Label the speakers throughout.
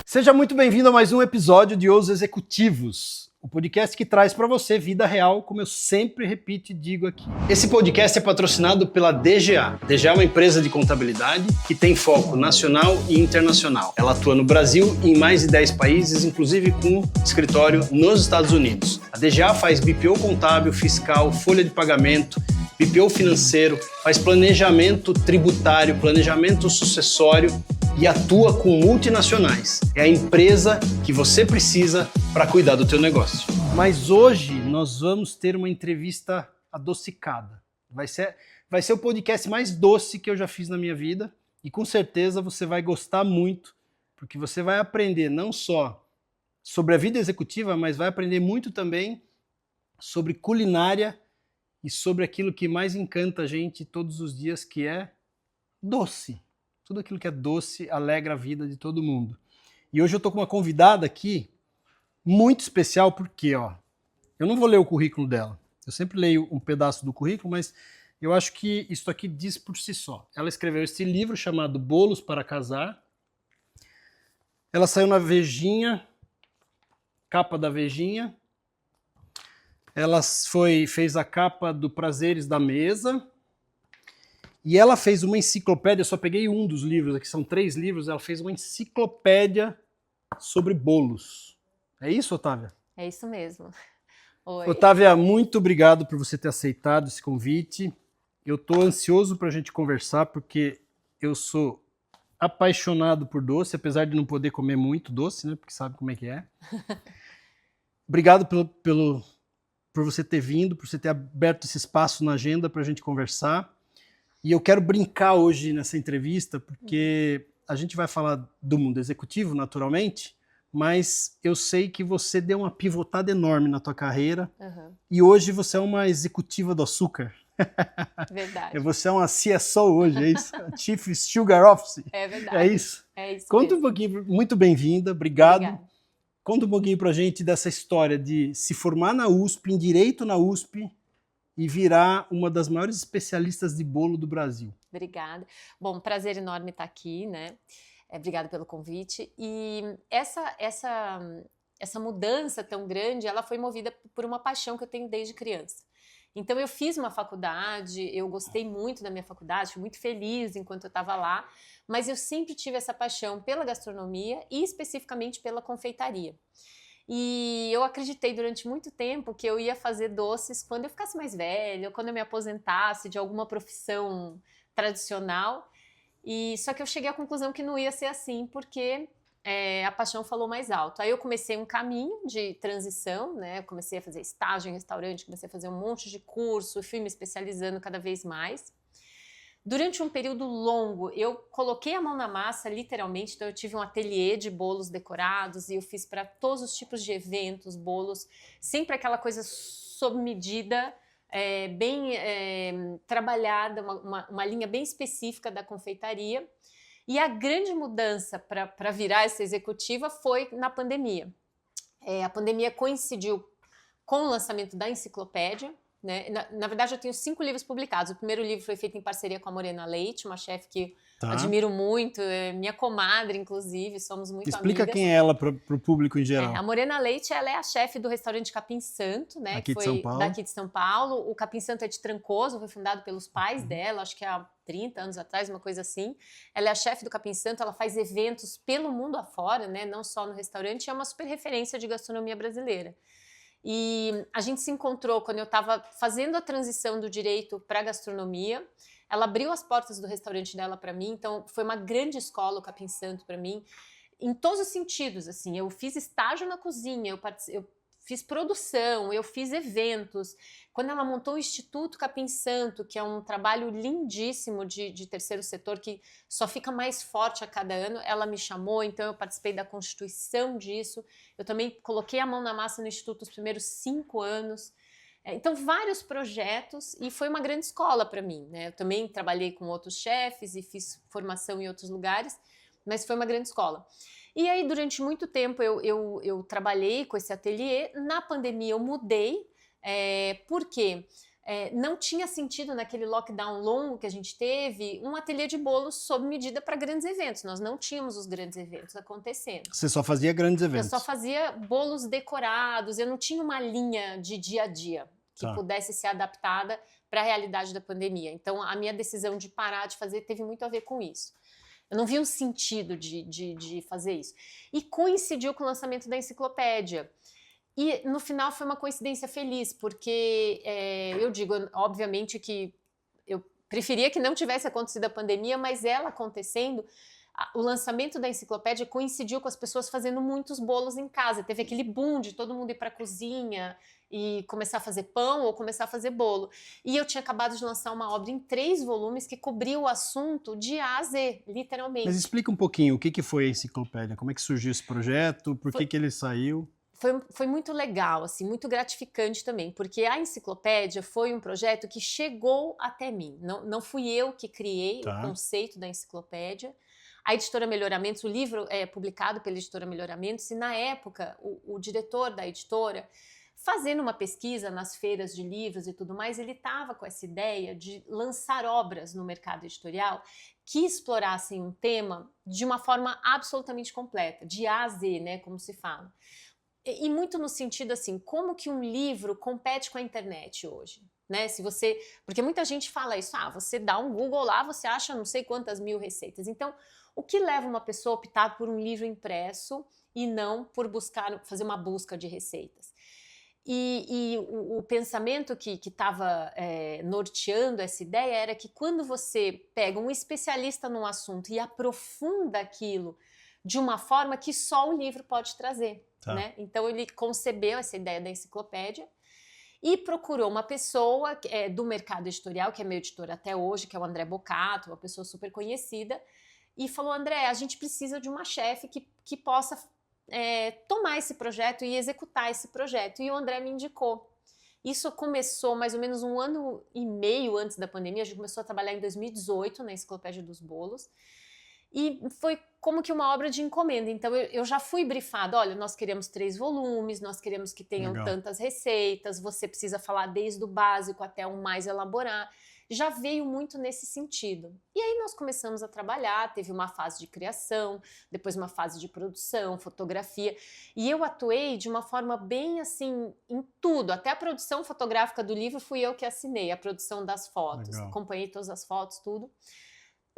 Speaker 1: Seja muito bem-vindo a mais um episódio de Os Executivos, o podcast que traz para você vida real, como eu sempre repito e digo aqui. Esse podcast é patrocinado pela DGA. DGA é uma empresa de contabilidade que tem foco nacional e internacional. Ela atua no Brasil e em mais de 10 países, inclusive com escritório nos Estados Unidos. A DGA faz BPO contábil, fiscal, folha de pagamento, BPO financeiro, faz planejamento tributário, planejamento sucessório e atua com multinacionais. É a empresa que você precisa para cuidar do teu negócio. Mas hoje nós vamos ter uma entrevista adocicada. Vai ser o podcast mais doce que eu já fiz na minha vida e com certeza você vai gostar muito, porque você vai aprender não só sobre a vida executiva, mas vai aprender muito também sobre culinária e sobre aquilo que mais encanta a gente todos os dias, que é doce. Tudo aquilo que é doce alegra a vida de todo mundo. E hoje eu tô com uma convidada aqui muito especial, porque eu não vou ler o currículo dela. Eu sempre leio um pedaço do currículo, mas eu acho que isso aqui diz por si só. Ela escreveu esse livro chamado Bolos para Casar. Ela saiu na Vejinha, capa da Vejinha. Ela fez a capa do Prazeres da Mesa. E ela fez uma enciclopédia, eu só peguei um dos livros, aqui são 3 livros, ela fez uma enciclopédia sobre bolos. É isso, Otávia?
Speaker 2: É isso mesmo. Oi.
Speaker 1: Otávia, muito obrigado por você ter aceitado esse convite. Eu estou ansioso para a gente conversar, porque eu sou apaixonado por doce, apesar de não poder comer muito doce, né? Porque sabe como é que é. Obrigado por você ter vindo, por você ter aberto esse espaço na agenda para a gente conversar. E eu quero brincar hoje nessa entrevista, porque a gente vai falar do mundo executivo, naturalmente, mas eu sei que você deu uma pivotada enorme na tua carreira, e hoje você é uma executiva do açúcar.
Speaker 2: Verdade.
Speaker 1: Você é uma CSO hoje, é isso? Chief Sugar Officer.
Speaker 2: É verdade.
Speaker 1: É isso?
Speaker 2: É isso
Speaker 1: Conta
Speaker 2: mesmo.
Speaker 1: Um pouquinho, muito bem-vinda, obrigado.
Speaker 2: Obrigada.
Speaker 1: Conta um pouquinho pra gente dessa história de se formar na USP, em Direito na USP, e virar uma das maiores especialistas de bolo do Brasil.
Speaker 2: Obrigada. Bom, prazer enorme estar aqui, né? Obrigada pelo convite. E essa mudança tão grande, ela foi movida por uma paixão que eu tenho desde criança. Então eu fiz uma faculdade, eu gostei muito da minha faculdade, fui muito feliz enquanto eu estava lá, mas eu sempre tive essa paixão pela gastronomia e especificamente pela confeitaria. E eu acreditei durante muito tempo que eu ia fazer doces quando eu ficasse mais velha, ou quando eu me aposentasse de alguma profissão tradicional. E só que eu cheguei à conclusão que não ia ser assim, porque a paixão falou mais alto. Aí eu comecei um caminho de transição, né? Eu comecei a fazer estágio em restaurante, comecei a fazer um monte de curso, fui me especializando cada vez mais. Durante um período longo, eu coloquei a mão na massa, literalmente, então eu tive um ateliê de bolos decorados e eu fiz para todos os tipos de eventos, bolos, sempre aquela coisa sob medida, bem trabalhada, uma linha bem específica da confeitaria. E a grande mudança para virar essa executiva foi na pandemia. A pandemia coincidiu com o lançamento da enciclopédia, né? Na verdade, eu tenho 5 livros publicados. O primeiro livro foi feito em parceria com a Morena Leite, uma chefe que admiro muito, minha comadre, inclusive, somos muito
Speaker 1: Explica
Speaker 2: amigas.
Speaker 1: quem é ela para o público em geral.
Speaker 2: A Morena Leite, ela é a chefe do restaurante Capim Santo, né?
Speaker 1: Aqui
Speaker 2: que
Speaker 1: de
Speaker 2: foi
Speaker 1: São Paulo.
Speaker 2: daqui de São Paulo. O Capim Santo é de Trancoso, foi fundado pelos pais dela, acho que há 30 anos atrás, uma coisa assim. Ela é a chefe do Capim Santo, ela faz eventos pelo mundo afora, né? Não só no restaurante, é uma super referência de gastronomia brasileira. E a gente se encontrou quando eu estava fazendo a transição do direito para a gastronomia. Ela abriu as portas do restaurante dela para mim, então foi uma grande escola o Capim Santo para mim, em todos os sentidos, assim. Eu fiz estágio na cozinha, eu fiz produção, eu fiz eventos. Quando ela montou o Instituto Capim Santo, que é um trabalho lindíssimo de terceiro setor, que só fica mais forte a cada ano, ela me chamou, então eu participei da constituição disso. Eu também coloquei a mão na massa no Instituto os primeiros 5 anos. Então, vários projetos, e foi uma grande escola para mim, né? Eu também trabalhei com outros chefes e fiz formação em outros lugares, mas foi uma grande escola. E aí, durante muito tempo, eu trabalhei com esse ateliê. Na pandemia, eu mudei, porque não tinha sentido naquele lockdown longo que a gente teve um ateliê de bolos sob medida para grandes eventos. Nós não tínhamos os grandes eventos acontecendo.
Speaker 1: Você só fazia grandes eventos?
Speaker 2: Eu só fazia bolos decorados, eu não tinha uma linha de dia a dia que pudesse ser adaptada para a realidade da pandemia. Então, a minha decisão de parar de fazer teve muito a ver com isso. Eu não vi um sentido de fazer isso. E coincidiu com o lançamento da enciclopédia. E, no final, foi uma coincidência feliz, porque eu digo, obviamente, que eu preferia que não tivesse acontecido a pandemia, mas ela acontecendo, o lançamento da enciclopédia coincidiu com as pessoas fazendo muitos bolos em casa. Teve aquele boom de todo mundo ir para a cozinha e começar a fazer pão ou começar a fazer bolo. E eu tinha acabado de lançar uma obra em 3 volumes que cobria o assunto de A a Z, literalmente.
Speaker 1: Mas explica um pouquinho o que foi a enciclopédia, como é que surgiu esse projeto, por que ele saiu?
Speaker 2: Foi muito legal, assim, muito gratificante também, porque a enciclopédia foi um projeto que chegou até mim. Não fui eu que criei o conceito da enciclopédia. A editora Melhoramentos, o livro é publicado pela editora Melhoramentos, e na época o diretor da editora, fazendo uma pesquisa nas feiras de livros e tudo mais, ele estava com essa ideia de lançar obras no mercado editorial que explorassem um tema de uma forma absolutamente completa, de A a Z, né, como se fala. E muito no sentido assim, como que um livro compete com a internet hoje? Né? Porque muita gente fala isso, você dá um Google lá, você acha não sei quantas mil receitas. Então, o que leva uma pessoa a optar por um livro impresso e não por fazer uma busca de receitas? E o pensamento que estava norteando essa ideia era que quando você pega um especialista num assunto e aprofunda aquilo de uma forma que só o livro pode trazer. Né? Então ele concebeu essa ideia da enciclopédia e procurou uma pessoa do mercado editorial, que é meu editor até hoje, que é o André Bocato, uma pessoa super conhecida, e falou: André, a gente precisa de uma chefe que possa tomar esse projeto e executar esse projeto. E o André me indicou. Isso começou mais ou menos 1 ano e meio antes da pandemia. A gente começou a trabalhar em 2018 na Enciclopédia dos Bolos. E foi como que uma obra de encomenda. Então eu já fui brifada, olha, nós queremos 3 volumes, nós queremos que tenham tantas receitas, você precisa falar desde o básico até o mais elaborado. Já veio muito nesse sentido. E aí nós começamos a trabalhar, teve uma fase de criação, depois uma fase de produção, fotografia, e eu atuei de uma forma bem assim, em tudo, até a produção fotográfica do livro fui eu que assinei, a produção das fotos, acompanhei todas as fotos, tudo.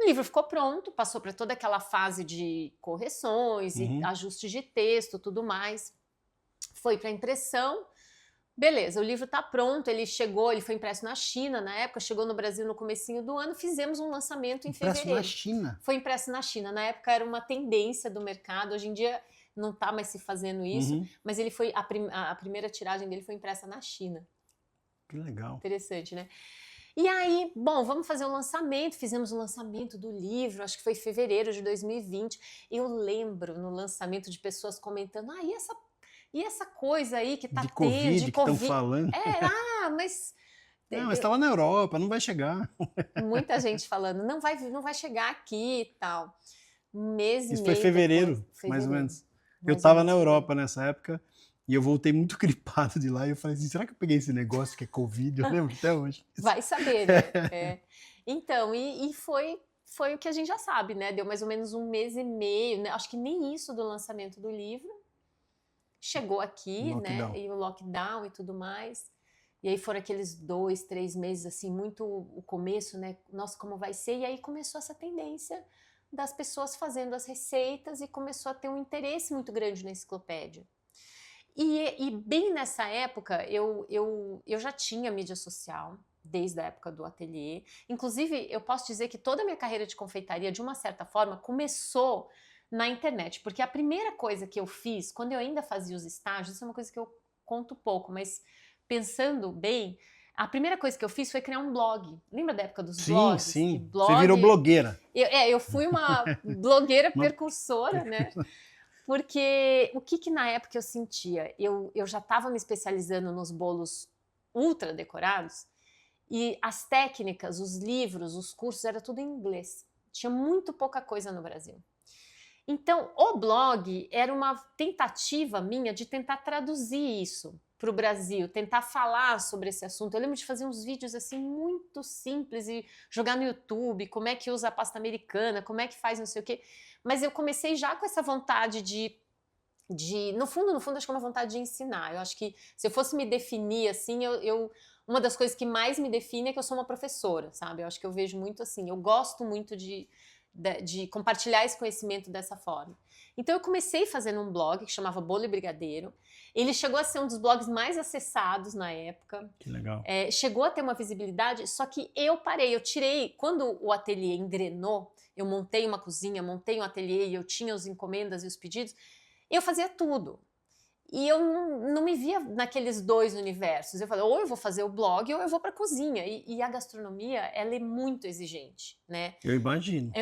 Speaker 2: O livro ficou pronto, passou para toda aquela fase de correções e ajustes de texto, tudo mais. Foi para impressão. Beleza, o livro está pronto, ele foi impresso na China na época, chegou no Brasil no comecinho do ano, fizemos um lançamento em fevereiro.
Speaker 1: Impresso na China?
Speaker 2: Foi impresso na China. Na época era uma tendência do mercado, hoje em dia não está mais se fazendo isso, mas ele foi a primeira tiragem dele foi impressa na China.
Speaker 1: Que legal.
Speaker 2: Interessante, né? E aí, bom, vamos fazer o lançamento, fizemos o lançamento do livro, acho que foi em fevereiro de 2020. Eu lembro no lançamento de pessoas comentando, e essa coisa aí que tá
Speaker 1: de Covid, que estão falando.
Speaker 2: Mas...
Speaker 1: Não, mas tá lá na Europa, não vai chegar.
Speaker 2: Muita gente falando, não vai chegar aqui e tal.
Speaker 1: Isso foi fevereiro, mais ou menos. Eu estava na Europa nessa época e eu voltei muito gripado de lá e eu falei assim, será que eu peguei esse negócio que é Covid? Eu lembro até hoje.
Speaker 2: Vai saber, né? Então, e foi o que a gente já sabe, né? Deu mais ou menos 1 mês e meio, né? Acho que nem isso do lançamento do livro. Chegou aqui, né? E o lockdown e tudo mais. E aí foram aqueles 2, 3 meses, assim, muito o começo, né? Nossa, como vai ser? E aí começou essa tendência das pessoas fazendo as receitas e começou a ter um interesse muito grande na enciclopédia. E bem nessa época, eu já tinha mídia social, desde a época do ateliê. Inclusive, eu posso dizer que toda a minha carreira de confeitaria, de uma certa forma, começou na internet. Porque a primeira coisa que eu fiz, quando eu ainda fazia os estágios, isso é uma coisa que eu conto pouco, mas pensando bem, a primeira coisa que eu fiz foi criar um blog. Lembra da época dos blogs?
Speaker 1: Sim, sim. Você virou blogueira.
Speaker 2: Eu fui uma blogueira precursora, né? Porque o que na época eu sentia? Eu já estava me especializando nos bolos ultra decorados e as técnicas, os livros, os cursos, era tudo em inglês. Tinha muito pouca coisa no Brasil. Então, o blog era uma tentativa minha de tentar traduzir isso para o Brasil, tentar falar sobre esse assunto. Eu lembro de fazer uns vídeos assim muito simples e jogar no YouTube, como é que usa a pasta americana, como é que faz não sei o quê. Mas eu comecei já com essa vontade no fundo, acho que é uma vontade de ensinar. Eu acho que se eu fosse me definir assim, uma das coisas que mais me define é que eu sou uma professora, sabe? Eu acho que eu vejo muito assim, eu gosto muito de compartilhar esse conhecimento dessa forma. Então eu comecei fazendo um blog que chamava Bolo e Brigadeiro. Ele chegou a ser um dos blogs mais acessados na época.
Speaker 1: Que legal.
Speaker 2: Chegou a ter uma visibilidade, só que eu parei, eu tirei, quando o ateliê engrenou, eu montei uma cozinha, montei um ateliê e eu tinha as encomendas e os pedidos, eu fazia tudo. E eu não me via naqueles dois universos. Eu falei, ou eu vou fazer o blog ou eu vou para a cozinha. E a gastronomia, ela é muito exigente, né?
Speaker 1: Eu imagino.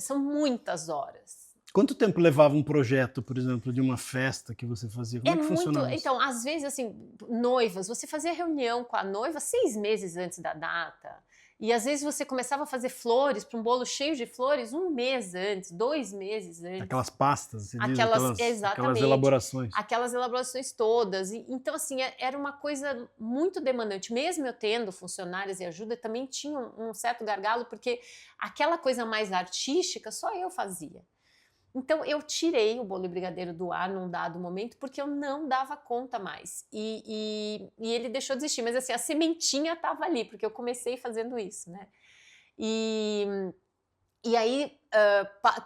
Speaker 2: São muitas horas.
Speaker 1: Quanto tempo levava um projeto, por exemplo, de uma festa que você fazia? Como é que funcionava isso?
Speaker 2: Então, às vezes, assim, noivas, você fazia reunião com a noiva 6 meses antes da data. E às vezes você começava a fazer flores para um bolo cheio de flores 1 mês antes, 2 meses antes.
Speaker 1: Aquelas pastas, você diz,
Speaker 2: exatamente,
Speaker 1: aquelas elaborações.
Speaker 2: Aquelas elaborações todas. Então, assim, era uma coisa muito demandante. Mesmo eu tendo funcionários e ajuda, também tinha um certo gargalo, porque aquela coisa mais artística só eu fazia. Então, eu tirei o Bolo e Brigadeiro do ar num dado momento, porque eu não dava conta mais. E ele deixou de existir. Mas, assim, a sementinha estava ali, porque eu comecei fazendo isso, né? E aí,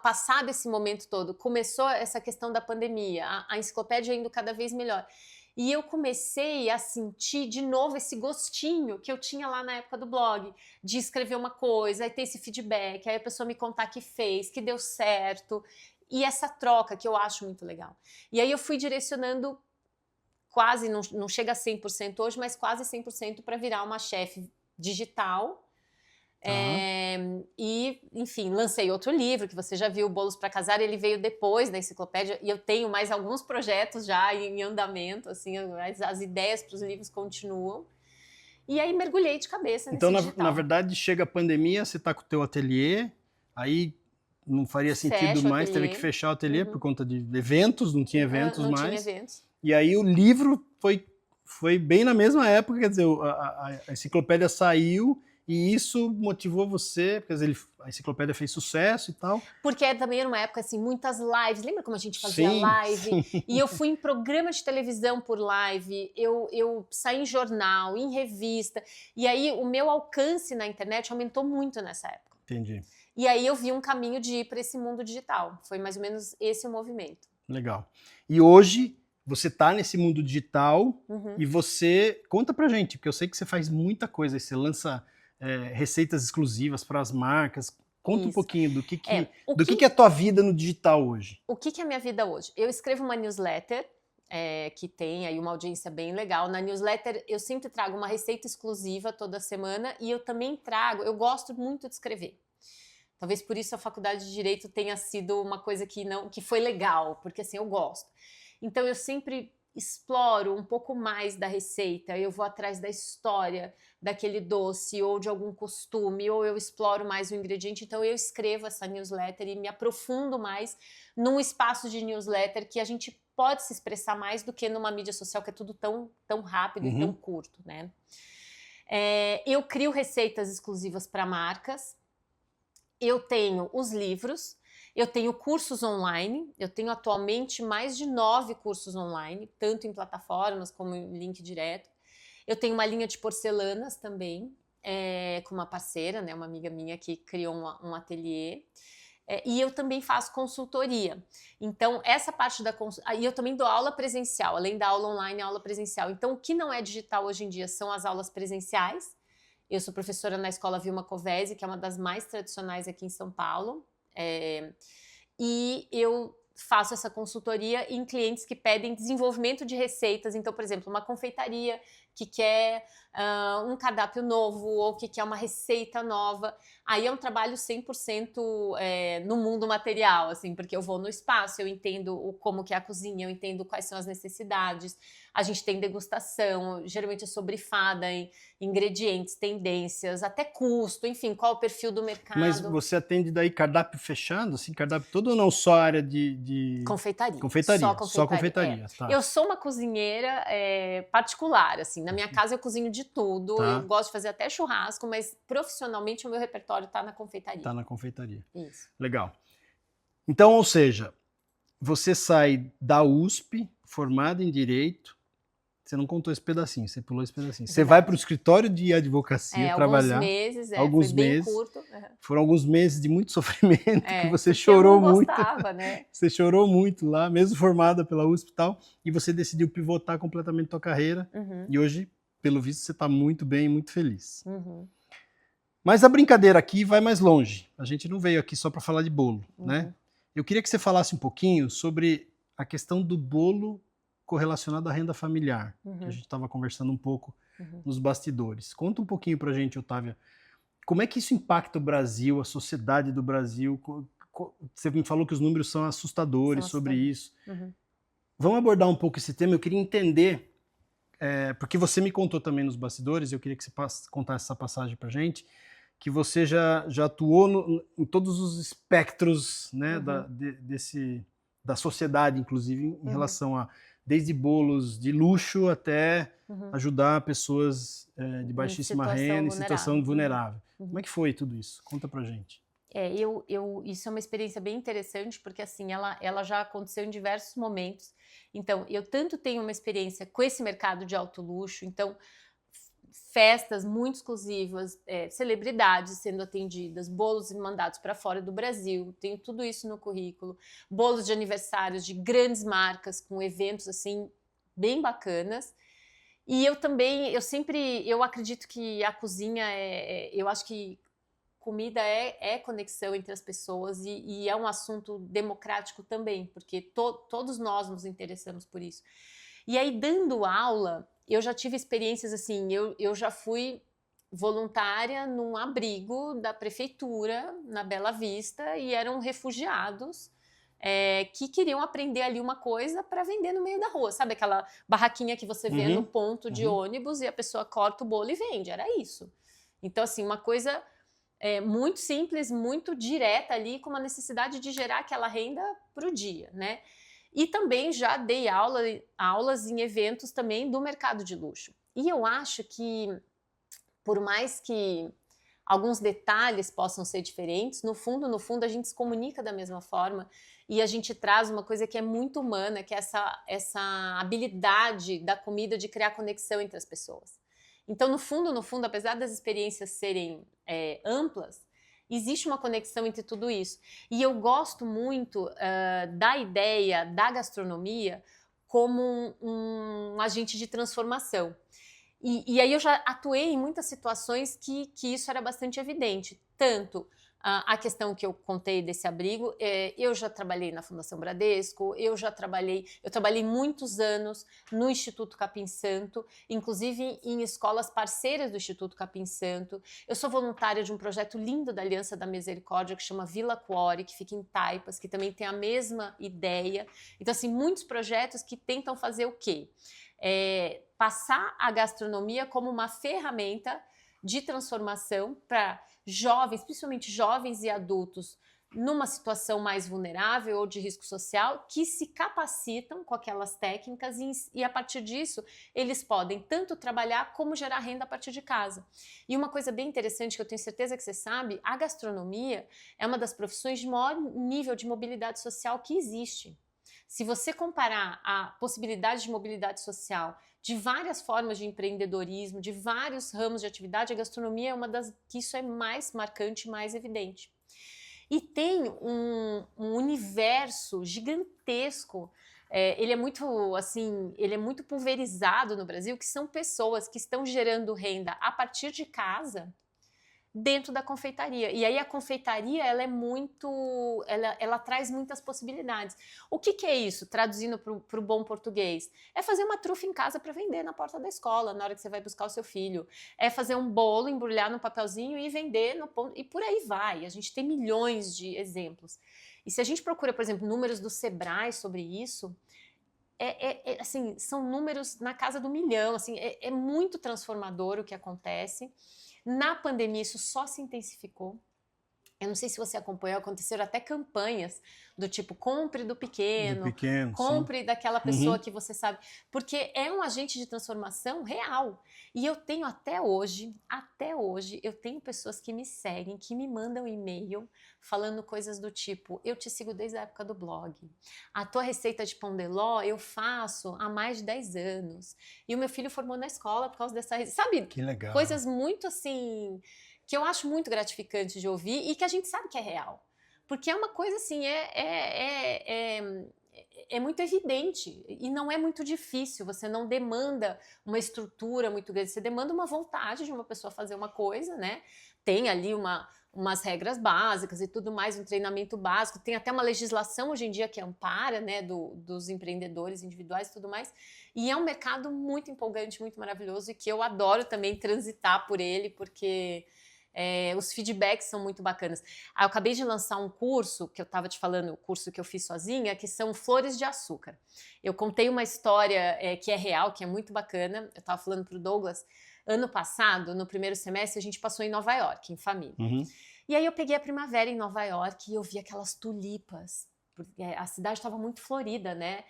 Speaker 2: passado esse momento todo, começou essa questão da pandemia, a enciclopédia indo cada vez melhor. E eu comecei a sentir de novo esse gostinho que eu tinha lá na época do blog, de escrever uma coisa, aí ter esse feedback, aí a pessoa me contar que fez, que deu certo. E essa troca que eu acho muito legal. E aí eu fui direcionando quase, não chega a 100% hoje, mas quase 100% para virar uma chefe digital. E, enfim, lancei outro livro, que você já viu, Bolos para Casar, ele veio depois da enciclopédia, e eu tenho mais alguns projetos já em andamento, assim, as ideias para os livros continuam. E aí mergulhei de cabeça nesse digital.
Speaker 1: Então, na verdade, chega a pandemia, você está com o teu ateliê, aí não faria sentido mais, teve que fechar o ateliê por conta de eventos, não tinha eventos mais. Não tinha eventos. E aí o livro foi bem na mesma época, quer dizer, a enciclopédia saiu e isso motivou você, quer dizer, a enciclopédia fez sucesso e tal.
Speaker 2: Porque também era uma época, assim, muitas lives, lembra como a gente fazia live? Sim. E eu fui em programa de televisão por live, eu saí em jornal, em revista, e aí o meu alcance na internet aumentou muito nessa época.
Speaker 1: Entendi.
Speaker 2: E aí eu vi um caminho de ir para esse mundo digital. Foi mais ou menos esse o movimento.
Speaker 1: Legal. E hoje você está nesse mundo digital e você... Conta pra gente, porque eu sei que você faz muita coisa. Você lança receitas exclusivas para as marcas. Conta um pouquinho do que é a tua vida no digital hoje.
Speaker 2: O que é a minha vida hoje? Eu escrevo uma newsletter que tem aí uma audiência bem legal. Na newsletter eu sempre trago uma receita exclusiva toda semana e eu também eu gosto muito de escrever. Talvez por isso a faculdade de Direito tenha sido uma coisa que foi legal, porque assim, eu gosto. Então eu sempre exploro um pouco mais da receita, eu vou atrás da história daquele doce ou de algum costume, ou eu exploro mais o ingrediente, então eu escrevo essa newsletter e me aprofundo mais num espaço de newsletter que a gente pode se expressar mais do que numa mídia social que é tudo tão rápido e tão curto, né? Eu crio receitas exclusivas para marcas. Eu tenho os livros, eu tenho cursos online, eu tenho atualmente mais de 9 cursos online, tanto em plataformas como em link direto. Eu tenho uma linha de porcelanas também, com uma parceira, né, uma amiga minha que criou um ateliê. E eu também faço consultoria. Então, essa parte da consultoria... E eu também dou aula presencial, além da aula online, aula presencial. Então, o que não é digital hoje em dia são as aulas presenciais. Eu sou professora na Escola Vilma Covesi, que é uma das mais tradicionais aqui em São Paulo. E eu faço essa consultoria em clientes que pedem desenvolvimento de receitas. Então, por exemplo, uma confeitaria que quer um cardápio novo ou que quer uma receita nova. Aí é um trabalho 100% no mundo material, assim, porque eu vou no espaço, eu entendo como que é a cozinha, eu entendo quais são as necessidades, a gente tem degustação, geralmente é sobre fada, em ingredientes, tendências, até custo, enfim, qual é o perfil do mercado.
Speaker 1: Mas você atende daí cardápio fechado, assim, cardápio todo ou não só a área de...
Speaker 2: Confeitaria.
Speaker 1: Confeitaria,
Speaker 2: Só
Speaker 1: confeitaria, tá.
Speaker 2: Eu sou uma cozinheira particular, assim, na minha casa eu cozinho de tudo,
Speaker 1: Tá.
Speaker 2: eu gosto de fazer até churrasco, mas profissionalmente o meu repertório tá na confeitaria.
Speaker 1: Tá na confeitaria.
Speaker 2: Isso.
Speaker 1: Legal. Então, ou seja, você sai da USP, formada em Direito, você não contou esse pedacinho, você pulou esse pedacinho. Você vai para o escritório de advocacia trabalhar.
Speaker 2: Alguns meses, foi bem curto.
Speaker 1: Foram alguns meses de muito sofrimento, que você
Speaker 2: porque
Speaker 1: chorou
Speaker 2: eu não
Speaker 1: muito.
Speaker 2: gostava, né?
Speaker 1: Você chorou muito lá, mesmo formada pela USP e tal, e você decidiu pivotar completamente a tua carreira, e hoje, pelo visto, você está muito bem, muito feliz. Mas a brincadeira aqui vai mais longe. A gente não veio aqui só para falar de bolo, né? Eu queria que você falasse um pouquinho sobre a questão do bolo correlacionado à renda familiar, que a gente estava conversando um pouco nos bastidores. Conta um pouquinho pra gente, Otávia, como é que isso impacta o Brasil, a sociedade do Brasil? Você me falou que os números são assustadores sobre isso. Vamos abordar um pouco esse tema, eu queria entender, porque você me contou também nos bastidores, eu queria que você contasse essa passagem pra gente, que você já atuou em todos os espectros, né, da sociedade, inclusive, em relação a desde bolos de luxo até ajudar pessoas de baixíssima renda, em situação vulnerável. Como é que foi tudo isso? Conta pra gente.
Speaker 2: Isso é uma experiência bem interessante, porque assim, ela já aconteceu em diversos momentos. Então, eu tanto tenho uma experiência com esse mercado de alto luxo, então festas muito exclusivas, celebridades sendo atendidas, bolos mandados para fora do Brasil, tenho tudo isso no currículo, bolos de aniversários de grandes marcas com eventos assim bem bacanas. E eu também, eu acredito que a cozinha eu acho que comida é conexão entre as pessoas e é um assunto democrático também, porque todos nós nos interessamos por isso. E aí, dando aula, eu já tive experiências assim, eu já fui voluntária num abrigo da prefeitura, na Bela Vista, e eram refugiados que queriam aprender ali uma coisa para vender no meio da rua. Sabe aquela barraquinha que você vê no ponto de ônibus e a pessoa corta o bolo e vende? Era isso. Então, assim, uma coisa muito simples, muito direta ali, com uma necessidade de gerar aquela renda para o dia, né? E também já dei aulas em eventos também do mercado de luxo. E eu acho que, por mais que alguns detalhes possam ser diferentes, no fundo, a gente se comunica da mesma forma e a gente traz uma coisa que é muito humana, que é essa habilidade da comida de criar conexão entre as pessoas. Então, no fundo, apesar das experiências serem amplas, existe uma conexão entre tudo isso. E eu gosto muito da ideia da gastronomia como um agente de transformação. E aí eu já atuei em muitas situações que isso era bastante evidente. Tanto a questão que eu contei desse abrigo, eu já trabalhei na Fundação Bradesco, eu trabalhei muitos anos no Instituto Capim Santo, inclusive em escolas parceiras do Instituto Capim Santo. Eu sou voluntária de um projeto lindo da Aliança da Misericórdia que chama Vila Cuore, que fica em Taipas, que também tem a mesma ideia. Então, assim, muitos projetos que tentam fazer o quê? Passar a gastronomia como uma ferramenta de transformação para jovens, principalmente jovens e adultos, numa situação mais vulnerável ou de risco social, que se capacitam com aquelas técnicas e a partir disso eles podem tanto trabalhar como gerar renda a partir de casa. E uma coisa bem interessante que eu tenho certeza que você sabe, a gastronomia é uma das profissões de maior nível de mobilidade social que existe. Se você comparar a possibilidade de mobilidade social de várias formas de empreendedorismo, de vários ramos de atividade, a gastronomia é uma das que isso é mais marcante, mais evidente. E tem um universo gigantesco, ele é muito pulverizado no Brasil, que são pessoas que estão gerando renda a partir de casa, dentro da confeitaria. E aí a confeitaria, ela é muito... Ela traz muitas possibilidades. O que é isso, traduzindo para o bom português? É fazer uma trufa em casa para vender na porta da escola, na hora que você vai buscar o seu filho. É fazer um bolo, embrulhar no papelzinho e vender no ponto... E por aí vai. A gente tem milhões de exemplos. E se a gente procura, por exemplo, números do Sebrae sobre isso, assim, são números na casa do 1 milhão. Assim, é muito transformador o que acontece. Na pandemia, isso só se intensificou. Eu não sei se você acompanhou, aconteceram até campanhas do tipo, compre do pequeno compre sim. daquela pessoa que você sabe. Porque é um agente de transformação real. E eu tenho até hoje, eu tenho pessoas que me seguem, que me mandam e-mail falando coisas do tipo, eu te sigo desde a época do blog. A tua receita de pão de ló eu faço há mais de 10 anos. E o meu filho formou na escola por causa dessa receita. Sabe?
Speaker 1: Que legal.
Speaker 2: Coisas muito assim... que eu acho muito gratificante de ouvir e que a gente sabe que é real. Porque é uma coisa assim, é muito evidente e não é muito difícil, você não demanda uma estrutura muito grande, você demanda uma vontade de uma pessoa fazer uma coisa, né? Tem ali umas regras básicas e tudo mais, um treinamento básico, tem até uma legislação hoje em dia que ampara, né, dos empreendedores individuais e tudo mais, e é um mercado muito empolgante, muito maravilhoso e que eu adoro também transitar por ele, porque... os feedbacks são muito bacanas. Eu acabei de lançar um curso, que eu estava te falando, o curso que eu fiz sozinha, que são flores de açúcar. Eu contei uma história que é real, que é muito bacana. Eu estava falando para o Douglas, ano passado, no primeiro semestre, a gente passou em Nova York, em família. E aí eu peguei a primavera em Nova York e eu vi aquelas tulipas. A cidade estava muito florida, né?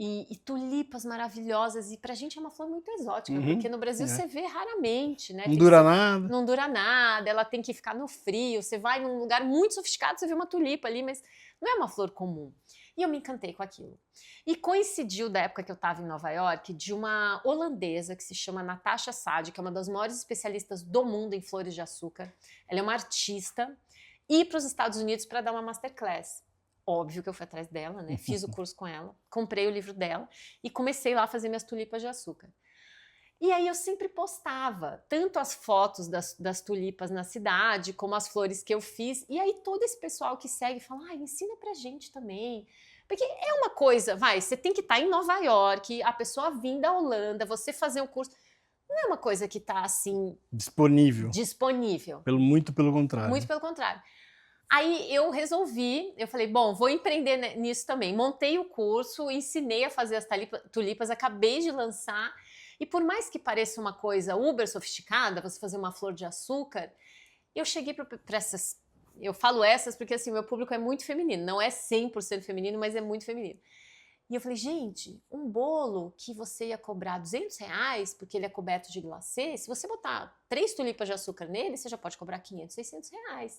Speaker 2: E tulipas maravilhosas, e pra gente é uma flor muito exótica, porque no Brasil você vê raramente, né?
Speaker 1: Não dura nada.
Speaker 2: Não dura nada, ela tem que ficar no frio, você vai num lugar muito sofisticado, você vê uma tulipa ali, mas não é uma flor comum. E eu me encantei com aquilo. E coincidiu da época que eu estava em Nova York, de uma holandesa que se chama Natasha Sade, que é uma das maiores especialistas do mundo em flores de açúcar. Ela é uma artista, ir para os Estados Unidos para dar uma masterclass. Óbvio que eu fui atrás dela, né? Fiz o curso com ela, comprei o livro dela e comecei lá a fazer minhas tulipas de açúcar. E aí eu sempre postava tanto as fotos das tulipas na cidade, como as flores que eu fiz. E aí todo esse pessoal que segue fala, ensina pra gente também. Porque é uma coisa, você tem que estar em Nova York, a pessoa vir da Holanda, você fazer um curso. Não é uma coisa que tá assim... Disponível.
Speaker 1: Muito pelo contrário.
Speaker 2: Muito pelo contrário. Aí eu falei, bom, vou empreender nisso também. Montei o curso, ensinei a fazer as tulipas, acabei de lançar. E por mais que pareça uma coisa uber sofisticada, você fazer uma flor de açúcar, eu cheguei para essas... Eu falo essas porque assim, meu público é muito feminino. Não é 100% feminino, mas é muito feminino. E eu falei, gente, um bolo que você ia cobrar R$200, porque ele é coberto de glacê, se você botar 3 tulipas de açúcar nele, você já pode cobrar R$500, R$600.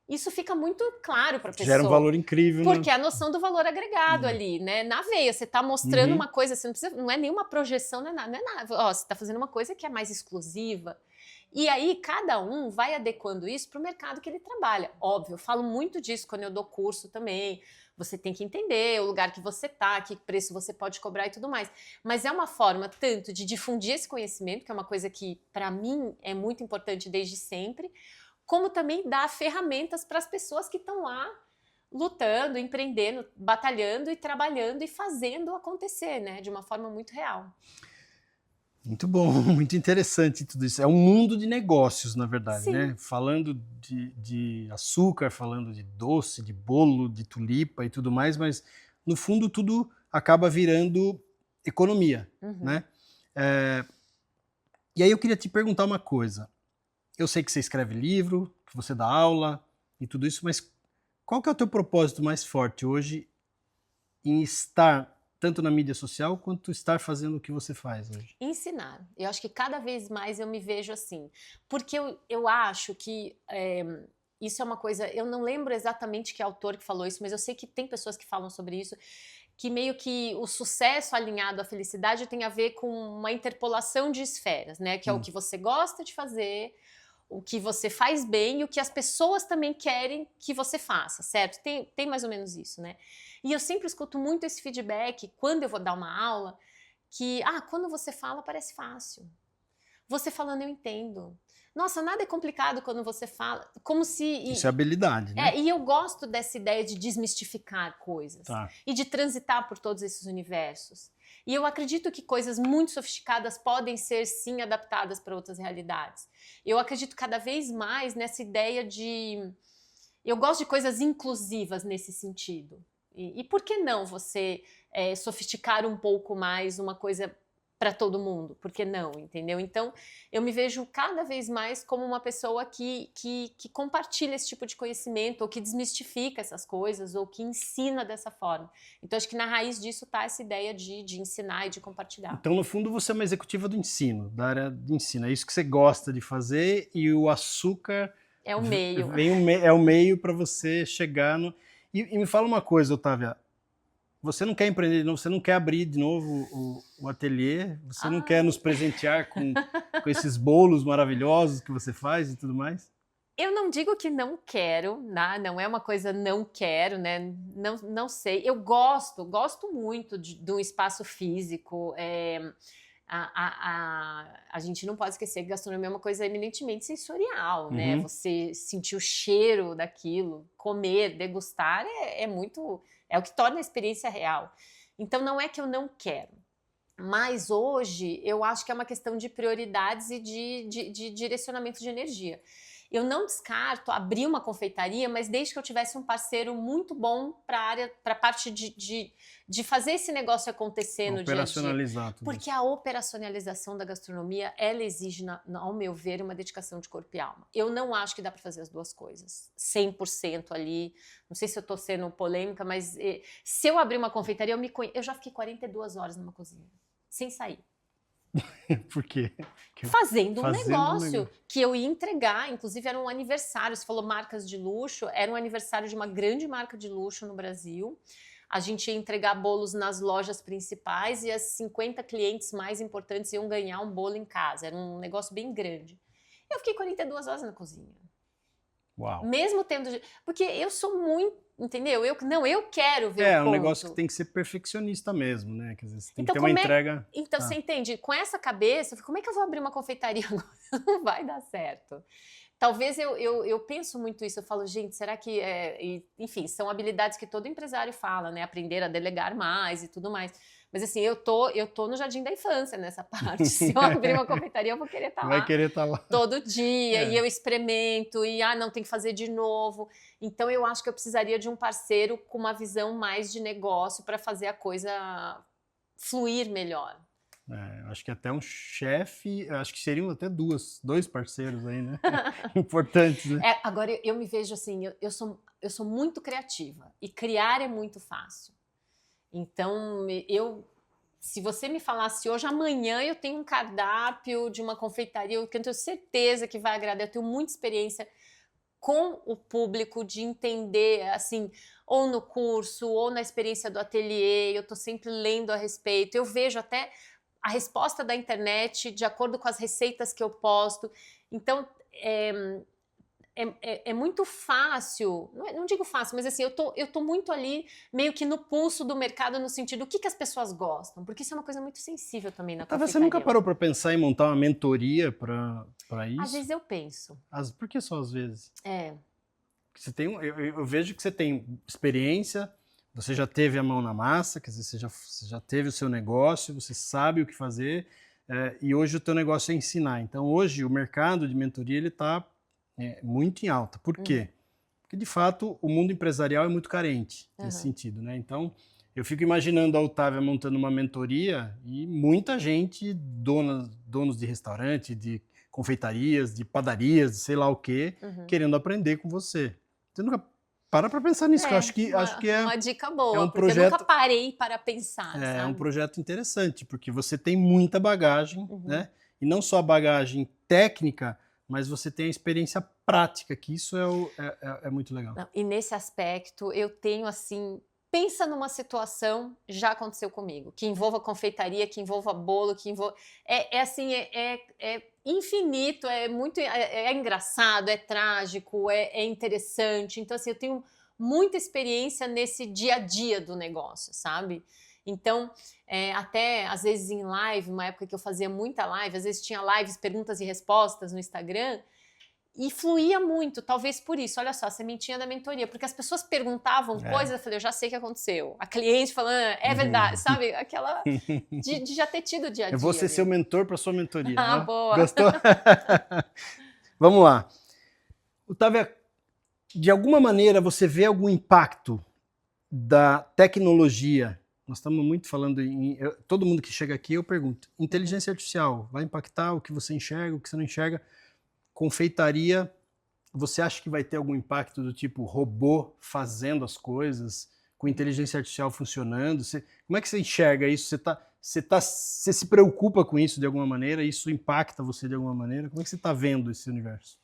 Speaker 2: Isso fica muito claro para a pessoa.
Speaker 1: Gera um valor incrível.
Speaker 2: Porque é a noção do valor agregado ali, né? Na veia, você está mostrando uma coisa, você não é nenhuma projeção, não é nada. Você está fazendo uma coisa que é mais exclusiva. E aí, cada um vai adequando isso para o mercado que ele trabalha. Óbvio, eu falo muito disso quando eu dou curso também. Você tem que entender o lugar que você está, que preço você pode cobrar e tudo mais. Mas é uma forma tanto de difundir esse conhecimento, que é uma coisa que, para mim, é muito importante desde sempre, como também dar ferramentas para as pessoas que estão lá lutando, empreendendo, batalhando e trabalhando e fazendo acontecer, né? De uma forma muito real.
Speaker 1: Muito bom, muito interessante tudo isso. É um mundo de negócios, na verdade,
Speaker 2: Sim.
Speaker 1: né? Falando de açúcar, falando de doce, de bolo, de tulipa e tudo mais, mas no fundo tudo acaba virando economia, né? E aí eu queria te perguntar uma coisa. Eu sei que você escreve livro, que você dá aula e tudo isso, mas qual que é o teu propósito mais forte hoje em estar tanto na mídia social quanto estar fazendo o que você faz hoje?
Speaker 2: Ensinar. Eu acho que cada vez mais eu me vejo assim. Porque eu acho que isso é uma coisa... Eu não lembro exatamente que autor que falou isso, mas eu sei que tem pessoas que falam sobre isso, que meio que o sucesso alinhado à felicidade tem a ver com uma interpolação de esferas, né? Que é o que você gosta de fazer, o que você faz bem e o que as pessoas também querem que você faça, certo? Tem mais ou menos isso, né? E eu sempre escuto muito esse feedback quando eu vou dar uma aula, que, quando você fala parece fácil. Você falando eu entendo. Nossa, nada é complicado quando você fala, como se...
Speaker 1: Isso é habilidade, né?
Speaker 2: E eu gosto dessa ideia de desmistificar coisas.
Speaker 1: Tá.
Speaker 2: E de transitar por todos esses universos. E eu acredito que coisas muito sofisticadas podem ser, sim, adaptadas para outras realidades. Eu acredito cada vez mais nessa ideia de... Eu gosto de coisas inclusivas nesse sentido. E por que não você sofisticar um pouco mais uma coisa para todo mundo? Por que não, entendeu? Então, eu me vejo cada vez mais como uma pessoa que compartilha esse tipo de conhecimento, ou que desmistifica essas coisas, ou que ensina dessa forma. Então, acho que na raiz disso está essa ideia de ensinar e de compartilhar.
Speaker 1: Então, no fundo, você é uma executiva do ensino, da área de ensino. É isso que você gosta de fazer e o açúcar...
Speaker 2: É o meio.
Speaker 1: É o meio para você chegar no... E me fala uma coisa, Otávia. Você não quer empreender de novo, você não quer abrir de novo o ateliê, você não quer nos presentear com esses bolos maravilhosos que você faz e tudo mais?
Speaker 2: Eu não digo que não quero, né? Não é uma coisa não quero, né? Não sei. Eu gosto muito de um espaço físico. A gente não pode esquecer que gastronomia é uma coisa eminentemente sensorial, né? Você sentir o cheiro daquilo, comer, degustar é muito... É o que torna a experiência real. Então, não é que eu não quero. Mas hoje, eu acho que é uma questão de prioridades e de direcionamento de energia. Eu não descarto abrir uma confeitaria, mas desde que eu tivesse um parceiro muito bom para a parte de fazer esse negócio acontecer no dia a dia.
Speaker 1: Operacionalizar tudo.
Speaker 2: Porque a operacionalização da gastronomia, ela exige, ao meu ver, uma dedicação de corpo e alma. Eu não acho que dá para fazer as duas coisas. 100% ali. Não sei se eu estou sendo polêmica, mas se eu abrir uma confeitaria, eu já fiquei 42 horas numa cozinha, sem sair.
Speaker 1: Por quê?
Speaker 2: Fazendo um negócio que eu ia entregar, inclusive era um aniversário, você falou marcas de luxo, era um aniversário de uma grande marca de luxo no Brasil. A gente ia entregar bolos nas lojas principais e as 50 clientes mais importantes iam ganhar um bolo em casa. Era um negócio bem grande. Eu fiquei 42 horas na cozinha.
Speaker 1: Uau.
Speaker 2: Mesmo tendo... Porque eu sou muito... Entendeu? Eu quero ver o ponto.
Speaker 1: É um negócio que tem que ser perfeccionista mesmo, né? Quer dizer, você tem que ter uma entrega...
Speaker 2: Então, você entende? Com essa cabeça, eu fico, como é que eu vou abrir uma confeitaria agora? Não vai dar certo. Talvez eu penso muito isso, eu falo, gente, será que... Enfim, são habilidades que todo empresário fala, né? Aprender a delegar mais e tudo mais. Mas assim, eu tô no jardim da infância nessa parte. Se eu abrir uma confeitaria, eu vou querer estar lá.
Speaker 1: Vai querer estar lá.
Speaker 2: Todo dia, e eu experimento, e não, tem que fazer de novo. Então eu acho que eu precisaria de um parceiro com uma visão mais de negócio para fazer a coisa fluir melhor.
Speaker 1: Acho que até um chefe, acho que seriam até dois parceiros aí, né? Importantes, né?
Speaker 2: Agora eu me vejo assim, eu sou muito criativa, e criar é muito fácil. Então, se você me falasse hoje, amanhã eu tenho um cardápio de uma confeitaria, que eu tenho certeza que vai agradar, eu tenho muita experiência com o público de entender, assim, ou no curso, ou na experiência do ateliê, eu estou sempre lendo a respeito, eu vejo até a resposta da internet de acordo com as receitas que eu posto. Então, é muito fácil, não digo fácil, mas assim, eu tô muito ali, meio que no pulso do mercado, no sentido, o que as pessoas gostam? Porque isso é uma coisa muito sensível também na confeitaria.
Speaker 1: Você nunca parou para pensar em montar uma mentoria para isso?
Speaker 2: Às vezes eu penso.
Speaker 1: Por que só às vezes?
Speaker 2: Você
Speaker 1: tem, eu vejo que você tem experiência, você já teve a mão na massa, quer dizer, você já teve o seu negócio, você sabe o que fazer, e hoje o teu negócio é ensinar. Então hoje o mercado de mentoria ele está muito em alta. Por quê? Porque, de fato, o mundo empresarial é muito carente nesse sentido, né? Então, eu fico imaginando a Otávia montando uma mentoria e muita gente, donos de restaurante, de confeitarias, de padarias, de sei lá o quê, querendo aprender com você. Você nunca para pensar nisso, que eu acho que é
Speaker 2: uma dica boa,
Speaker 1: um
Speaker 2: porque eu nunca parei para pensar, sabe?
Speaker 1: É um projeto interessante, porque você tem muita bagagem, né? E não só a bagagem técnica, mas você tem a experiência prática, que isso é muito legal.
Speaker 2: Não, e nesse aspecto, eu tenho assim... Pensa numa situação, já aconteceu comigo, que envolva confeitaria, que envolva bolo, que envolva... É infinito, é engraçado, é trágico, é interessante. Então, assim, eu tenho muita experiência nesse dia a dia do negócio, sabe? Então, até às vezes em live, uma época que eu fazia muita live, às vezes tinha lives, perguntas e respostas no Instagram, e fluía muito, talvez por isso. Olha só, a sementinha da mentoria, porque as pessoas perguntavam coisas, eu falei, eu já sei o que aconteceu. A cliente falando, é verdade, sabe? Aquela de já ter tido o dia a dia.
Speaker 1: Eu vou ser seu mentor para sua mentoria.
Speaker 2: Ah, boa.
Speaker 1: Gostou? Vamos lá. Otávia, de alguma maneira você vê algum impacto da tecnologia? Nós estamos muito falando todo mundo que chega aqui eu pergunto, inteligência artificial vai impactar o que você enxerga, o que você não enxerga? Confeitaria, você acha que vai ter algum impacto do tipo robô fazendo as coisas, com inteligência artificial funcionando? Como é que você enxerga isso? Você se preocupa com isso de alguma maneira? Isso impacta você de alguma maneira? Como é que você está vendo esse universo?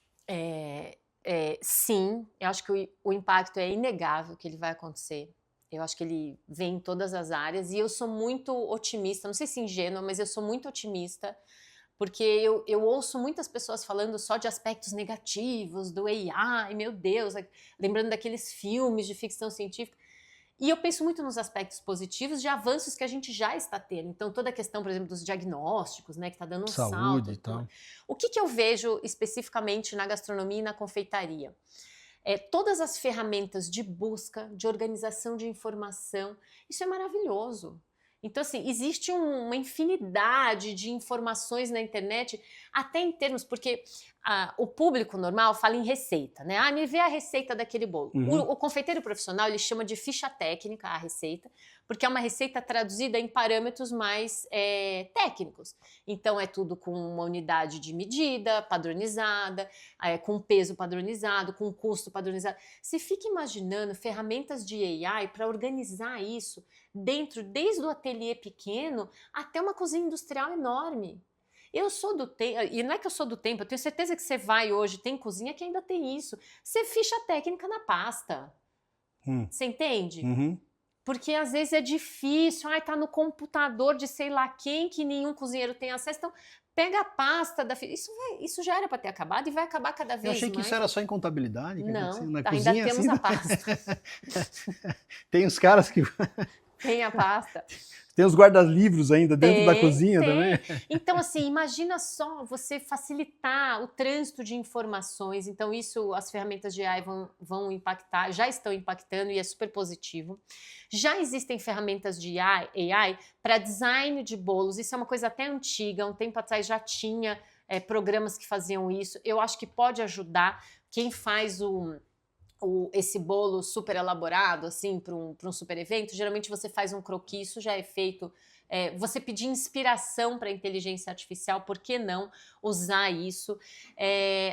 Speaker 2: Sim, eu acho que o impacto é inegável que ele vai acontecer. Eu acho que ele vem em todas as áreas e eu sou muito otimista, não sei se ingênua, mas eu sou muito otimista, porque eu ouço muitas pessoas falando só de aspectos negativos do AI, meu Deus, lembrando daqueles filmes de ficção científica. E eu penso muito nos aspectos positivos de avanços que a gente já está tendo. Então, toda a questão, por exemplo, dos diagnósticos, né, que está dando um salto.
Speaker 1: Saúde e tal.
Speaker 2: O que eu vejo especificamente na gastronomia e na confeitaria? Todas as ferramentas de busca, de organização de informação, isso é maravilhoso. Então, assim, existe uma infinidade de informações na internet, até em termos, porque o público normal fala em receita, né? Me vê a receita daquele bolo. O confeiteiro profissional, ele chama de ficha técnica a receita, porque é uma receita traduzida em parâmetros mais técnicos. Então, é tudo com uma unidade de medida padronizada, com peso padronizado, com custo padronizado. Você fica imaginando ferramentas de AI para organizar isso desde o ateliê pequeno até uma cozinha industrial enorme. Eu sou do tempo, e não é que eu sou do tempo, eu tenho certeza que você vai hoje, tem cozinha que ainda tem isso. Você ficha técnica na pasta. Você entende? Porque às vezes é difícil, tá no computador de sei lá quem, que nenhum cozinheiro tem acesso. Então, pega a pasta da ficha. Isso já era para ter acabado e vai acabar cada vez mais.
Speaker 1: Eu achei que isso era só em contabilidade.
Speaker 2: Não,
Speaker 1: na
Speaker 2: ainda
Speaker 1: cozinha,
Speaker 2: temos
Speaker 1: assim,
Speaker 2: a pasta.
Speaker 1: Tem os caras que...
Speaker 2: Tem a pasta.
Speaker 1: Tem os guarda-livros ainda dentro da cozinha também.
Speaker 2: Então, assim, imagina só você facilitar o trânsito de informações. Então, isso as ferramentas de AI vão impactar, já estão impactando e é super positivo. Já existem ferramentas de AI para design de bolos. Isso é uma coisa até antiga, um tempo atrás já tinha programas que faziam isso. Eu acho que pode ajudar quem faz esse bolo super elaborado, assim, para um super evento. Geralmente você faz um croquis, isso já é feito. Você pedir inspiração para a inteligência artificial, por que não usar isso?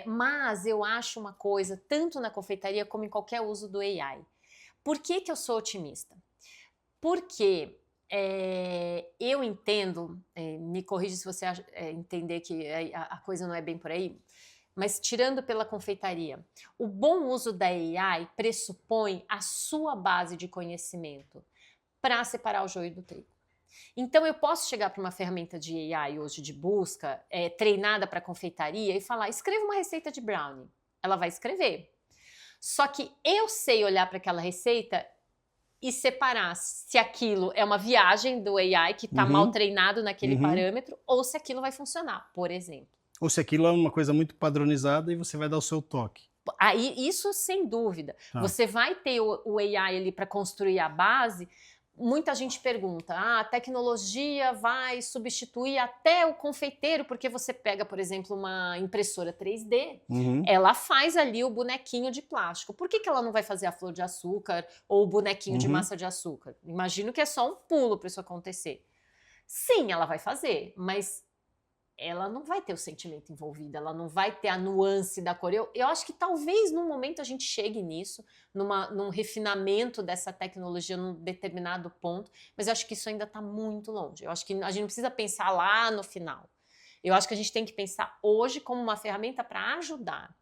Speaker 2: Mas eu acho uma coisa, tanto na confeitaria como em qualquer uso do AI. Por que eu sou otimista? Porque eu entendo, me corrija se você entender que a coisa não é bem por aí, mas tirando pela confeitaria, o bom uso da AI pressupõe a sua base de conhecimento para separar o joio do trigo. Então eu posso chegar para uma ferramenta de AI hoje de busca, treinada para confeitaria e falar, escreva uma receita de brownie. Ela vai escrever. Só que eu sei olhar para aquela receita e separar se aquilo é uma viagem do AI que está mal treinado naquele parâmetro ou se aquilo vai funcionar, por exemplo.
Speaker 1: Ou se aquilo é uma coisa muito padronizada e você vai dar o seu toque.
Speaker 2: Aí, isso sem dúvida. Você vai ter o AI ali para construir a base. Muita gente pergunta, a tecnologia vai substituir até o confeiteiro, porque você pega, por exemplo, uma impressora 3D, ela faz ali o bonequinho de plástico. Por que ela não vai fazer a flor de açúcar ou o bonequinho de massa de açúcar? Imagino que é só um pulo para isso acontecer. Sim, ela vai fazer, mas ela não vai ter o sentimento envolvido, ela não vai ter a nuance da cor. Eu acho que talvez num momento a gente chegue nisso, num refinamento dessa tecnologia num determinado ponto, mas eu acho que isso ainda está muito longe. Eu acho que a gente não precisa pensar lá no final. Eu acho que a gente tem que pensar hoje como uma ferramenta para ajudar.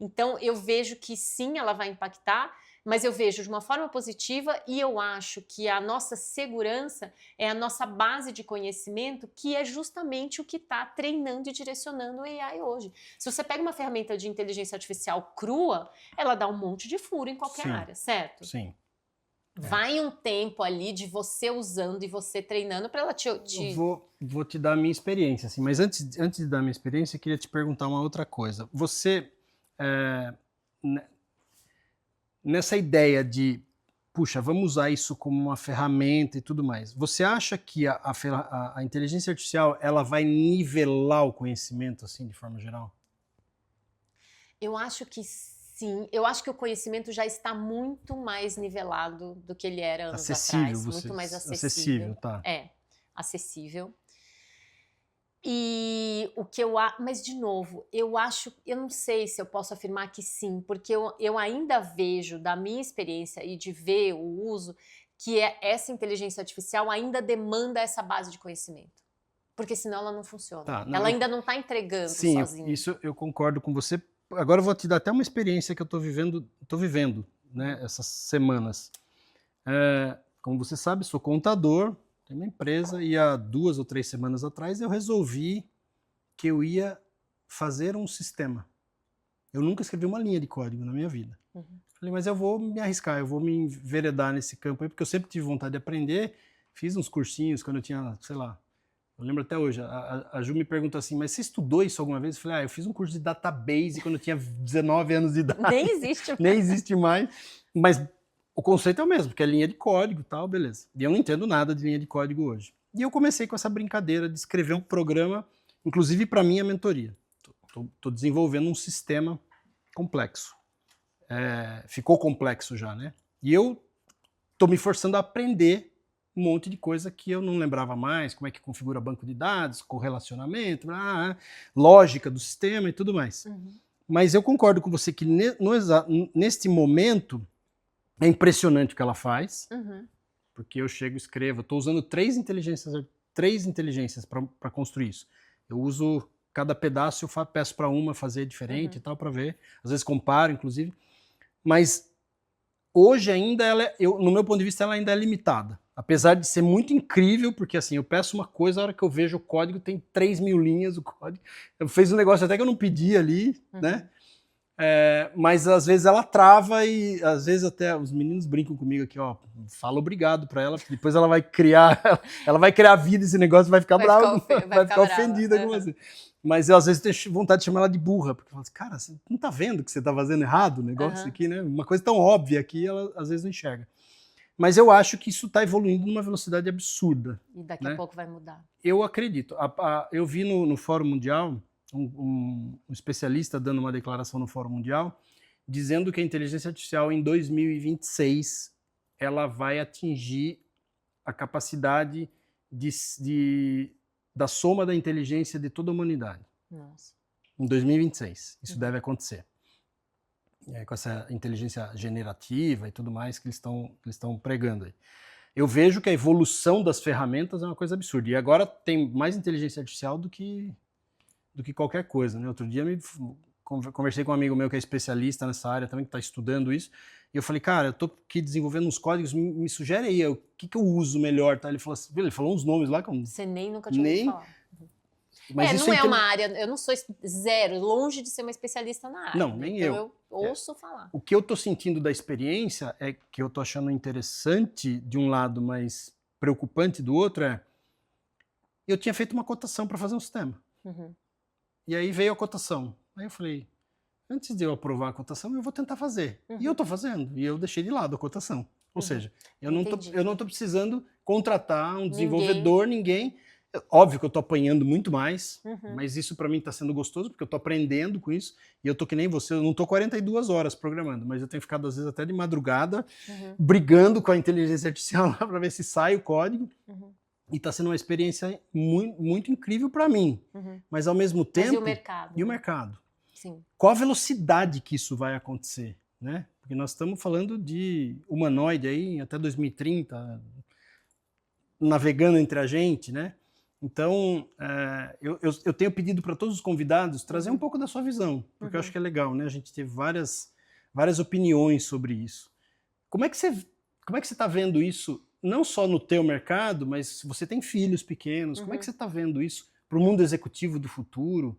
Speaker 2: Então eu vejo que sim, ela vai impactar, mas eu vejo de uma forma positiva e eu acho que a nossa segurança é a nossa base de conhecimento, que é justamente o que está treinando e direcionando o AI hoje. Se você pega uma ferramenta de inteligência artificial crua, ela dá um monte de furo em qualquer área, certo?
Speaker 1: Sim.
Speaker 2: Vai um tempo ali de você usando e você treinando para ela te...
Speaker 1: Eu vou te dar a minha experiência, assim, mas antes de dar a minha experiência, eu queria te perguntar uma outra coisa. Você, nessa ideia de, puxa, vamos usar isso como uma ferramenta e tudo mais, você acha que a inteligência artificial ela vai nivelar o conhecimento, assim, de forma geral?
Speaker 2: Eu acho que sim. Eu acho que o conhecimento já está muito mais nivelado do que ele era anos atrás. Muito mais acessível.
Speaker 1: Tá.
Speaker 2: É, acessível. E o que mas de novo, eu não sei se eu posso afirmar que sim, porque eu ainda vejo da minha experiência e de ver o uso que essa inteligência artificial ainda demanda essa base de conhecimento. Porque senão ela não funciona.
Speaker 1: Tá,
Speaker 2: ela ainda não está entregando sozinha.
Speaker 1: Sim, isso eu concordo com você. Agora eu vou te dar até uma experiência que eu estou vivendo, né, essas semanas. Como você sabe, sou contador, tenho uma empresa e há 2 ou 3 semanas atrás eu resolvi que eu ia fazer um sistema. Eu nunca escrevi uma linha de código na minha vida. Falei, mas eu vou me arriscar, eu vou me enveredar nesse campo aí, porque eu sempre tive vontade de aprender. Fiz uns cursinhos quando eu tinha, sei lá, eu lembro até hoje, a Ju me perguntou assim, mas você estudou isso alguma vez? Eu falei, eu fiz um curso de database quando eu tinha 19 anos de idade.
Speaker 2: Nem existe mais.
Speaker 1: Nem existe mais, mas o conceito é o mesmo, porque é linha de código e tal, beleza. E eu não entendo nada de linha de código hoje. E eu comecei com essa brincadeira de escrever um programa, inclusive para minha mentoria. Estou desenvolvendo um sistema complexo. Ficou complexo já, né? E eu estou me forçando a aprender um monte de coisa que eu não lembrava mais, como é que configura banco de dados, correlacionamento, lógica do sistema e tudo mais. Mas eu concordo com você que neste momento é impressionante o que ela faz, porque eu chego e escrevo, estou usando 3 inteligências para construir isso. Eu uso cada pedaço, eu peço para uma fazer diferente e tal, para ver. Às vezes comparo, inclusive. Mas hoje ainda, no meu ponto de vista, ela ainda é limitada. Apesar de ser muito incrível, porque assim, eu peço uma coisa, a hora que eu vejo o código, tem 3.000 linhas o código. Eu fiz um negócio até que eu não pedi ali, né? Mas às vezes ela trava e às vezes até os meninos brincam comigo aqui, ó, fala obrigado pra ela, porque depois ela vai criar vida esse negócio, vai ficar brava, vai ficar ofendida com você. Mas eu às vezes tenho vontade de chamar ela de burra, porque eu falo assim, cara, você não tá vendo que você tá fazendo errado o negócio aqui, né? Uma coisa tão óbvia aqui, ela às vezes não enxerga. Mas eu acho que isso está evoluindo numa velocidade absurda.
Speaker 2: E daqui a pouco vai mudar.
Speaker 1: Eu acredito. Eu vi no Fórum Mundial um especialista dando uma declaração no Fórum Mundial dizendo que a inteligência artificial em 2026 ela vai atingir a capacidade da soma da inteligência de toda a humanidade.
Speaker 2: Nossa.
Speaker 1: Em 2026. Isso deve acontecer. Com essa inteligência generativa e tudo mais que eles estão pregando aí. Eu vejo que a evolução das ferramentas é uma coisa absurda. E agora tem mais inteligência artificial do que qualquer coisa, né? Outro dia conversei com um amigo meu que é especialista nessa área também, que está estudando isso, e eu falei, cara, eu estou aqui desenvolvendo uns códigos, me sugere aí, o que eu uso melhor, tá? Ele falou uns nomes lá que eu...
Speaker 2: Você nunca tinha ouvido falar.
Speaker 1: Mas isso
Speaker 2: não é uma área, eu não sou longe de ser uma especialista na área.
Speaker 1: Não, nem
Speaker 2: então eu ouço falar.
Speaker 1: O que eu tô sentindo da experiência é que eu tô achando interessante de um lado, mas preocupante do outro eu tinha feito uma cotação para fazer um sistema. E aí veio a cotação. Aí eu falei, antes de eu aprovar a cotação, eu vou tentar fazer. E eu tô fazendo. E eu deixei de lado a cotação. Ou seja, eu não tô precisando contratar um desenvolvedor, ninguém. Óbvio que eu tô apanhando muito mais, mas isso para mim tá sendo gostoso, porque eu tô aprendendo com isso, e eu tô que nem você, eu não tô 42 horas programando, mas eu tenho ficado às vezes até de madrugada, brigando com a inteligência artificial lá para ver se sai o código, e tá sendo uma experiência muito, muito incrível para mim, mas ao mesmo tempo...
Speaker 2: Mas e o mercado?
Speaker 1: E o mercado?
Speaker 2: Sim.
Speaker 1: Qual a velocidade que isso vai acontecer, né? Porque nós estamos falando de humanoide aí, até 2030, navegando entre a gente, né? Então, eu tenho pedido para todos os convidados trazer um pouco da sua visão, porque eu acho que é legal, né? A gente teve várias opiniões sobre isso. Como é que você está vendo isso, não só no teu mercado, mas você tem filhos pequenos, como é que você está vendo isso para o mundo executivo do futuro?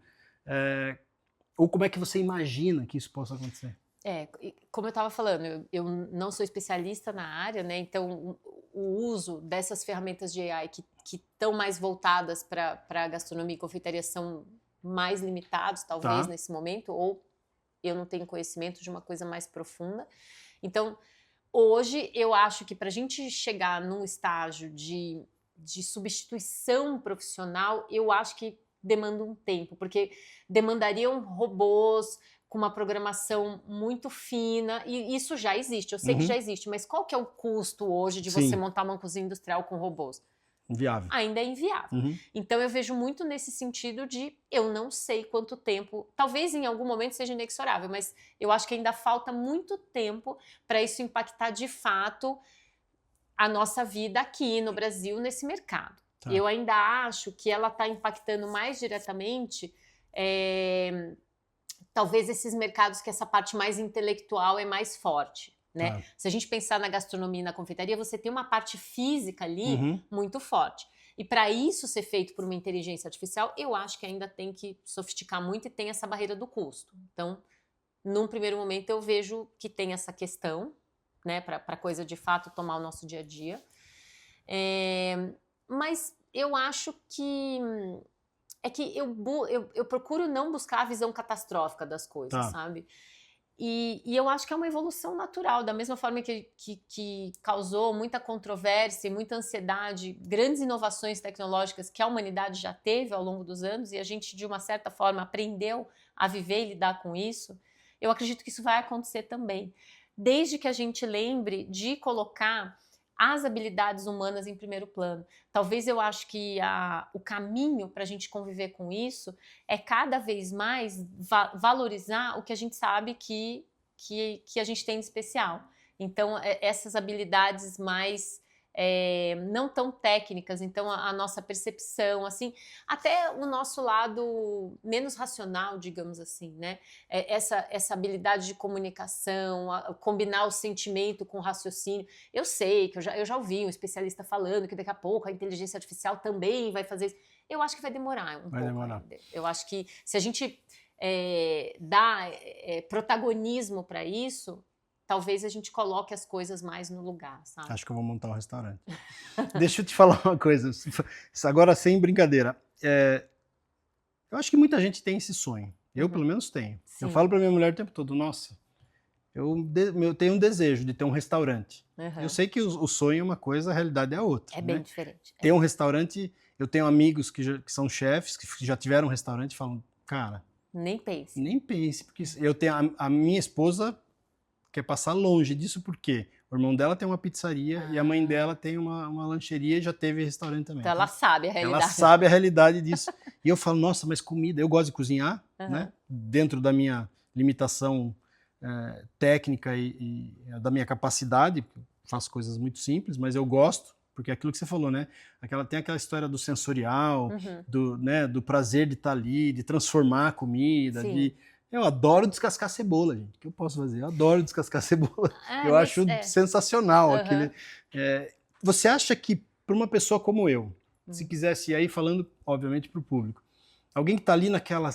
Speaker 1: Ou como é que você imagina que isso possa acontecer?
Speaker 2: Como eu estava falando, eu não sou especialista na área, né? Então o uso dessas ferramentas de AI que estão mais voltadas para a gastronomia e confeitaria são mais limitados, talvez, nesse momento, ou eu não tenho conhecimento de uma coisa mais profunda. Então, hoje, eu acho que para a gente chegar num estágio de substituição profissional, eu acho que demanda um tempo, porque demandariam robôs com uma programação muito fina, e isso já existe, eu sei que já existe, mas qual que é o custo hoje de você montar uma cozinha industrial com robôs?
Speaker 1: Inviável.
Speaker 2: Ainda é inviável. Então eu vejo muito nesse sentido de eu não sei quanto tempo, talvez em algum momento seja inexorável, mas eu acho que ainda falta muito tempo para isso impactar de fato a nossa vida aqui no Brasil, nesse mercado. Eu ainda acho que ela está impactando mais diretamente talvez esses mercados que essa parte mais intelectual é mais forte. Né? Se a gente pensar na gastronomia e na confeitaria, você tem uma parte física ali muito forte. E para isso ser feito por uma inteligência artificial, eu acho que ainda tem que sofisticar muito e tem essa barreira do custo. Então, num primeiro momento, eu vejo que tem essa questão, né, para a coisa de fato tomar o nosso dia a dia. Mas eu acho que eu procuro não buscar a visão catastrófica das coisas, sabe? E eu acho que é uma evolução natural, da mesma forma que causou muita controvérsia e muita ansiedade, grandes inovações tecnológicas que a humanidade já teve ao longo dos anos e a gente, de uma certa forma, aprendeu a viver e lidar com isso. Eu acredito que isso vai acontecer também, desde que a gente lembre de colocar as habilidades humanas em primeiro plano. Talvez eu acho que o caminho para a gente conviver com isso é cada vez mais valorizar o que a gente sabe que a gente tem de especial. Então, essas habilidades mais não tão técnicas, então a nossa percepção, assim, até o nosso lado menos racional, digamos assim, né? Essa habilidade de comunicação, combinar o sentimento com o raciocínio. Eu sei que eu já ouvi um especialista falando que daqui a pouco a inteligência artificial também vai fazer isso. Eu acho que vai demorar um pouco ainda. Eu acho que se a gente dá protagonismo para isso, talvez a gente coloque as coisas mais no lugar, sabe?
Speaker 1: Acho que eu vou montar um restaurante. Deixa eu te falar uma coisa, agora sem brincadeira. Eu acho que muita gente tem esse sonho. Eu, pelo menos, tenho. Sim. Eu falo para minha mulher o tempo todo, nossa, eu tenho um desejo de ter um restaurante. Eu sei que o sonho é uma coisa, a realidade é outra.
Speaker 2: É bem diferente.
Speaker 1: Ter um restaurante, eu tenho amigos que são chefes, que já tiveram um restaurante e falam, cara...
Speaker 2: Nem pense.
Speaker 1: Nem pense, porque eu tenho a minha esposa... quer passar longe disso, porque o irmão dela tem uma pizzaria e a mãe dela tem uma lancheria e já teve restaurante também.
Speaker 2: Então ela sabe a realidade.
Speaker 1: Ela sabe a realidade disso. E eu falo, nossa, mas comida, eu gosto de cozinhar, né? Dentro da minha limitação técnica e da minha capacidade, faço coisas muito simples, mas eu gosto, porque é aquilo que você falou, né? Tem aquela história do sensorial, do prazer de estar ali, de transformar a comida, eu adoro descascar cebola, gente. O que eu posso fazer? Eu adoro descascar cebola. Eu acho sensacional. Você acha que, para uma pessoa como eu, se quisesse ir aí falando, obviamente, para o público, alguém que está ali naquela...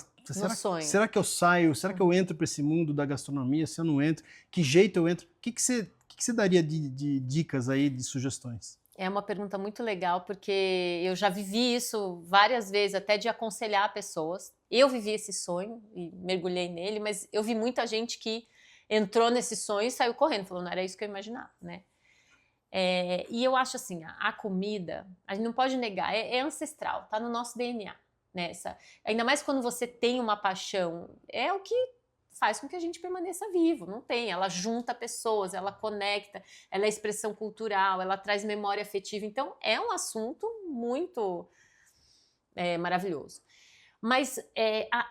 Speaker 1: Será que eu saio? Será que eu entro para esse mundo da gastronomia? Se eu não entro, que jeito eu entro? O que você daria de dicas aí, de sugestões?
Speaker 2: É uma pergunta muito legal, porque eu já vivi isso várias vezes, até de aconselhar pessoas. Eu vivi esse sonho e mergulhei nele, mas eu vi muita gente que entrou nesse sonho e saiu correndo, falou, não era isso que eu imaginava, né? E eu acho assim, a comida, a gente não pode negar, é ancestral, tá no nosso DNA, né? Ainda mais quando você tem uma paixão, é o que faz com que a gente permaneça vivo, não tem, ela junta pessoas, ela conecta, ela é expressão cultural, ela traz memória afetiva, então é um assunto muito maravilhoso. Mas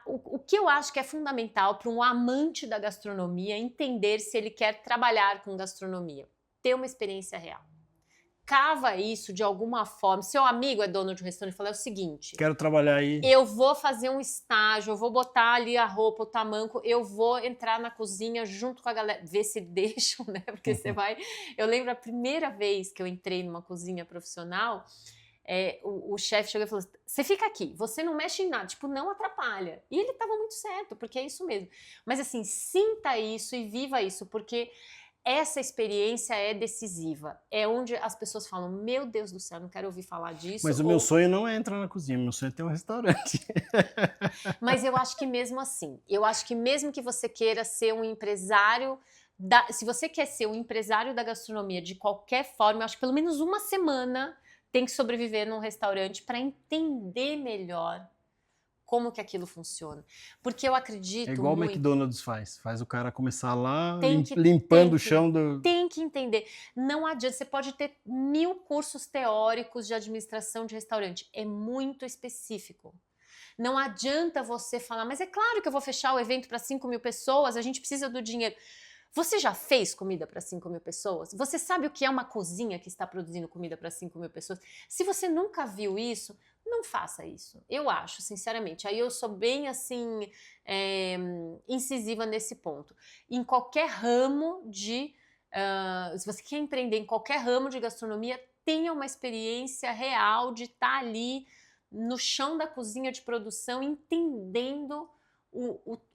Speaker 2: o que eu acho que é fundamental para um amante da gastronomia é entender se ele quer trabalhar com gastronomia, ter uma experiência real. Cava isso de alguma forma. Seu amigo é dono de um restaurante e fala, é o seguinte...
Speaker 1: Quero trabalhar aí.
Speaker 2: Eu vou fazer um estágio, eu vou botar ali a roupa, o tamanco, eu vou entrar na cozinha junto com a galera, ver se deixam, né? Porque você vai... Eu lembro a primeira vez que eu entrei numa cozinha profissional, o chefe chegou e falou, você fica aqui, você não mexe em nada, tipo, não atrapalha. E ele estava muito certo, porque é isso mesmo. Mas assim, sinta isso e viva isso, porque essa experiência é decisiva. É onde as pessoas falam, meu Deus do céu, não quero ouvir falar disso.
Speaker 1: Mas o meu sonho não é entrar na cozinha, meu sonho é ter um restaurante.
Speaker 2: Mas eu acho que mesmo assim, eu acho que mesmo que você queira ser um empresário, se você quer ser um empresário da gastronomia de qualquer forma, eu acho que pelo menos uma semana tem que sobreviver num restaurante para entender melhor como que aquilo funciona. Porque eu acredito
Speaker 1: É igual
Speaker 2: muito...
Speaker 1: o McDonald's faz o cara começar lá
Speaker 2: Tem
Speaker 1: limpando o chão do...
Speaker 2: Tem que entender. Não adianta, você pode ter 1000 cursos teóricos de administração de restaurante. É muito específico. Não adianta você falar, mas é claro que eu vou fechar o evento para 5.000 pessoas, a gente precisa do dinheiro. Você já fez comida para 5.000 pessoas? Você sabe o que é uma cozinha que está produzindo comida para 5.000 pessoas? Se você nunca viu isso, não faça isso. Eu acho, sinceramente. Aí eu sou bem, assim, incisiva nesse ponto. Em qualquer ramo de... se você quer empreender em qualquer ramo de gastronomia, tenha uma experiência real de estar ali no chão da cozinha de produção, entendendo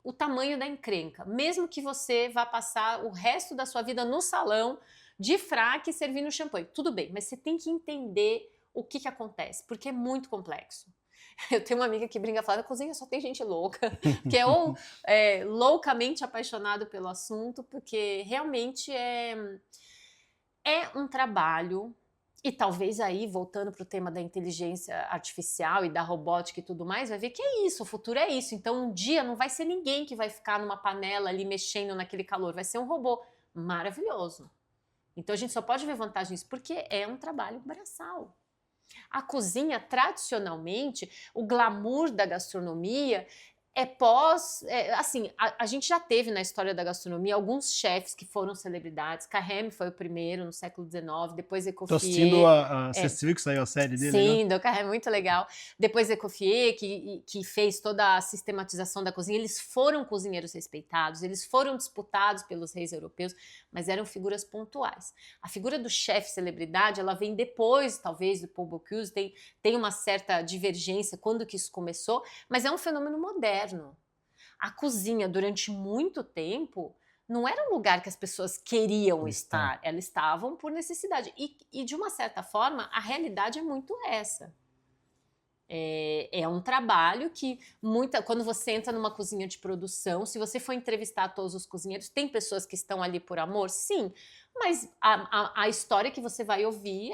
Speaker 2: o tamanho da encrenca. Mesmo que você vá passar o resto da sua vida no salão, de fraque, servindo champanhe. Tudo bem, mas você tem que entender o que acontece, porque é muito complexo. Eu tenho uma amiga que brinca, fala, na cozinha só tem gente louca, que é ou loucamente apaixonado pelo assunto, porque realmente é um trabalho. E talvez aí, voltando para o tema da inteligência artificial e da robótica e tudo mais, vai ver que é isso, o futuro é isso. Então um dia não vai ser ninguém que vai ficar numa panela ali mexendo naquele calor, vai ser um robô maravilhoso. Então a gente só pode ver vantagens porque é um trabalho braçal. A cozinha, tradicionalmente, o glamour da gastronomia assim, a gente já teve na história da gastronomia alguns chefes que foram celebridades. Carême foi o primeiro no século XIX, depois Escoffier.
Speaker 1: Tô assistindo você viu que saiu a série dele?
Speaker 2: Sim,
Speaker 1: né?
Speaker 2: do Carême, muito legal. Depois Escoffier, que fez toda a sistematização da cozinha. Eles foram cozinheiros respeitados, eles foram disputados pelos reis europeus, mas eram figuras pontuais. A figura do chefe celebridade, ela vem depois, talvez, do Paul Bocuse, tem uma certa divergência quando que isso começou, mas é um fenômeno moderno. A cozinha, durante muito tempo, não era um lugar que as pessoas queriam estar, elas estavam por necessidade. E, de uma certa forma, a realidade é muito essa. É um trabalho que, quando você entra numa cozinha de produção, se você for entrevistar todos os cozinheiros, tem pessoas que estão ali por amor? Sim, mas a história que você vai ouvir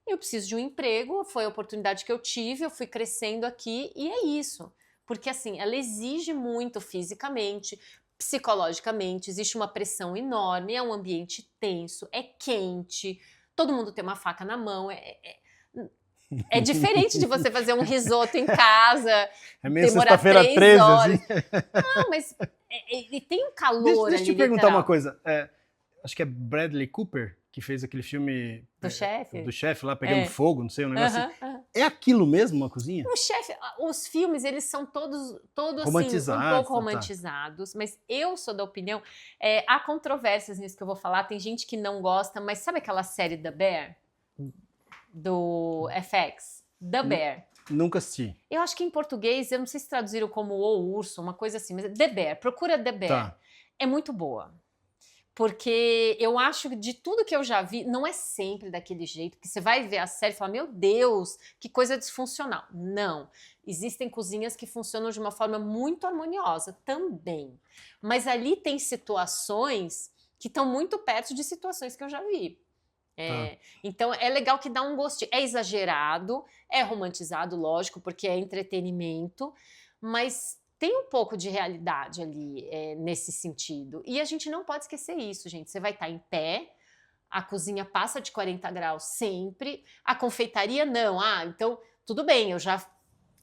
Speaker 2: eu preciso de um emprego, foi a oportunidade que eu tive, eu fui crescendo aqui e é isso. Porque assim, ela exige muito fisicamente, psicologicamente, existe uma pressão enorme, é um ambiente tenso, é quente, todo mundo tem uma faca na mão, é diferente de você fazer um risoto em casa,
Speaker 1: é meio
Speaker 2: demorar
Speaker 1: sexta-feira
Speaker 2: 3
Speaker 1: 13,
Speaker 2: horas.
Speaker 1: assim.
Speaker 2: Não, mas ele tem um calor
Speaker 1: Deixa eu
Speaker 2: ali,
Speaker 1: te perguntar
Speaker 2: literal.
Speaker 1: uma coisa. Acho que é Bradley Cooper que fez aquele filme...
Speaker 2: Do chefe?
Speaker 1: Do chefe lá, pegando fogo, não sei, um negócio assim. É aquilo mesmo, uma cozinha?
Speaker 2: O chefe, os filmes, eles são todos
Speaker 1: romantizados,
Speaker 2: assim, um pouco romantizados, mas eu sou da opinião, há controvérsias nisso que eu vou falar, tem gente que não gosta, mas sabe aquela série The Bear? Do FX? The Bear.
Speaker 1: Nunca assisti.
Speaker 2: Eu acho que em português, eu não sei se traduziram como O Urso, uma coisa assim, mas The Bear, procura The Bear.
Speaker 1: Tá.
Speaker 2: É muito boa. Porque eu acho que de tudo que eu já vi, não é sempre daquele jeito, que você vai ver a série e fala, meu Deus, que coisa disfuncional. Não. Existem cozinhas que funcionam de uma forma muito harmoniosa também. Mas ali tem situações que estão muito perto de situações que eu já vi. Então é legal que dá um gostinho. É exagerado, é romantizado, lógico, porque é entretenimento, mas tem um pouco de realidade ali nesse sentido. E a gente não pode esquecer isso, gente. Você vai estar em pé, a cozinha passa de 40 graus sempre, a confeitaria não. Então tudo bem,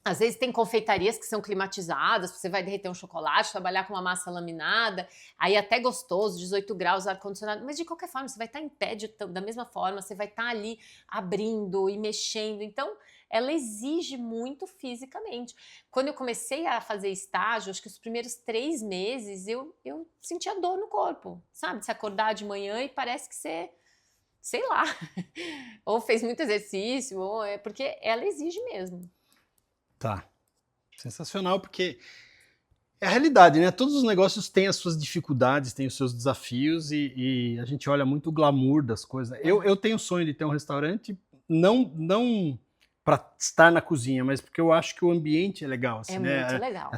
Speaker 2: às vezes tem confeitarias que são climatizadas, você vai derreter um chocolate, trabalhar com uma massa laminada, aí até gostoso, 18 graus, ar-condicionado, mas de qualquer forma, você vai estar em pé da mesma forma, você vai estar ali abrindo e mexendo, então ela exige muito fisicamente. Quando eu comecei a fazer estágio, acho que os primeiros 3 meses, eu sentia dor no corpo, sabe? De se acordar de manhã e parece que você sei lá, ou fez muito exercício, ou é porque ela exige mesmo.
Speaker 1: Tá. Sensacional, porque é a realidade, né? Todos os negócios têm as suas dificuldades, têm os seus desafios e a gente olha muito o glamour das coisas. Eu tenho o sonho de ter um restaurante, não para estar na cozinha, mas porque eu acho que o ambiente é legal, assim,
Speaker 2: É
Speaker 1: né?
Speaker 2: muito legal.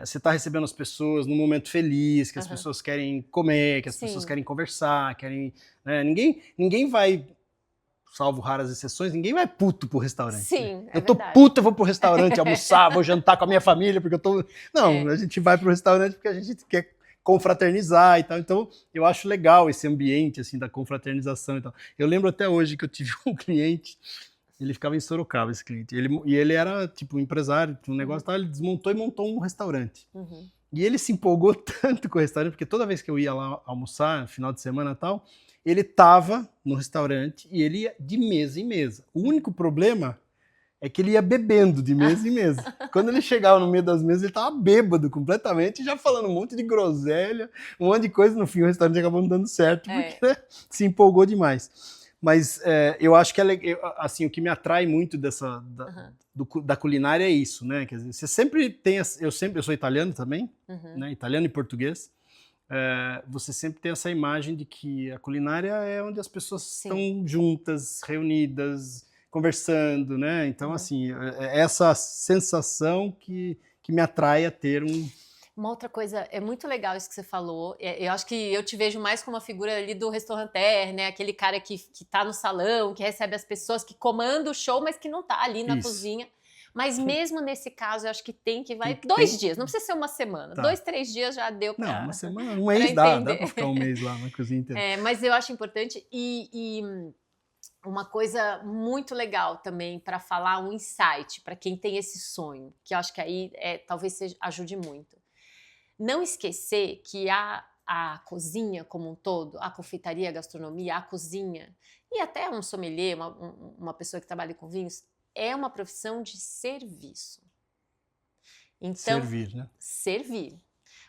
Speaker 1: Você está recebendo as pessoas num momento feliz, que as pessoas querem comer, que as pessoas
Speaker 2: Sim.
Speaker 1: querem conversar, querem, né? Ninguém vai, salvo raras exceções, ninguém vai puto pro restaurante.
Speaker 2: Sim,
Speaker 1: Né?
Speaker 2: é
Speaker 1: Eu tô
Speaker 2: verdade.
Speaker 1: puto, eu vou pro restaurante almoçar, vou jantar com a minha família, porque eu tô... Não,
Speaker 2: É.
Speaker 1: a gente vai pro restaurante porque a gente quer confraternizar e tal. Então, eu acho legal esse ambiente, assim, da confraternização e tal. Eu lembro até hoje que eu tive um cliente, ele ficava em Sorocaba, esse cliente, ele era, tipo, um empresário, tinha um negócio, tal, ele desmontou e montou um restaurante.
Speaker 2: Uhum.
Speaker 1: E ele se empolgou tanto com o restaurante, porque toda vez que eu ia lá almoçar, final de semana e tal, ele tava no restaurante e ele ia de mesa em mesa. O único problema é que ele ia bebendo de mesa em mesa. Quando ele chegava no meio das mesas, ele tava bêbado completamente, já falando um monte de groselha, um monte de coisa. No fim, o restaurante acabou não dando certo, porque né, se empolgou demais. Mas eu acho que assim, o que me atrai muito da culinária é isso, né? Quer dizer, você sempre tem... Eu sou italiano também, né? Italiano e português. Você sempre tem essa imagem de que a culinária é onde as pessoas estão juntas, reunidas, conversando, né? Então, assim, essa sensação que me atrai a ter um...
Speaker 2: Uma outra coisa, é muito legal isso que você falou. Eu acho que eu te vejo mais como uma figura ali do restaurateur, né? Aquele cara que tá no salão, que recebe as pessoas, que comanda o show, mas que não tá ali na cozinha. Mas mesmo nesse caso, eu acho que vai 2 dias, não precisa ser uma semana. 2, 3 dias já deu pra...
Speaker 1: Não, uma semana, um mês dá pra ficar um mês lá na cozinha inteira.
Speaker 2: Mas eu acho importante e uma coisa muito legal também para falar, um insight para quem tem esse sonho, que eu acho que aí talvez ajude muito. Não esquecer que a cozinha como um todo, a confeitaria, a gastronomia, a cozinha e até um sommelier, uma pessoa que trabalha com vinhos, é uma profissão de serviço. Então,
Speaker 1: servir, né?
Speaker 2: Servir.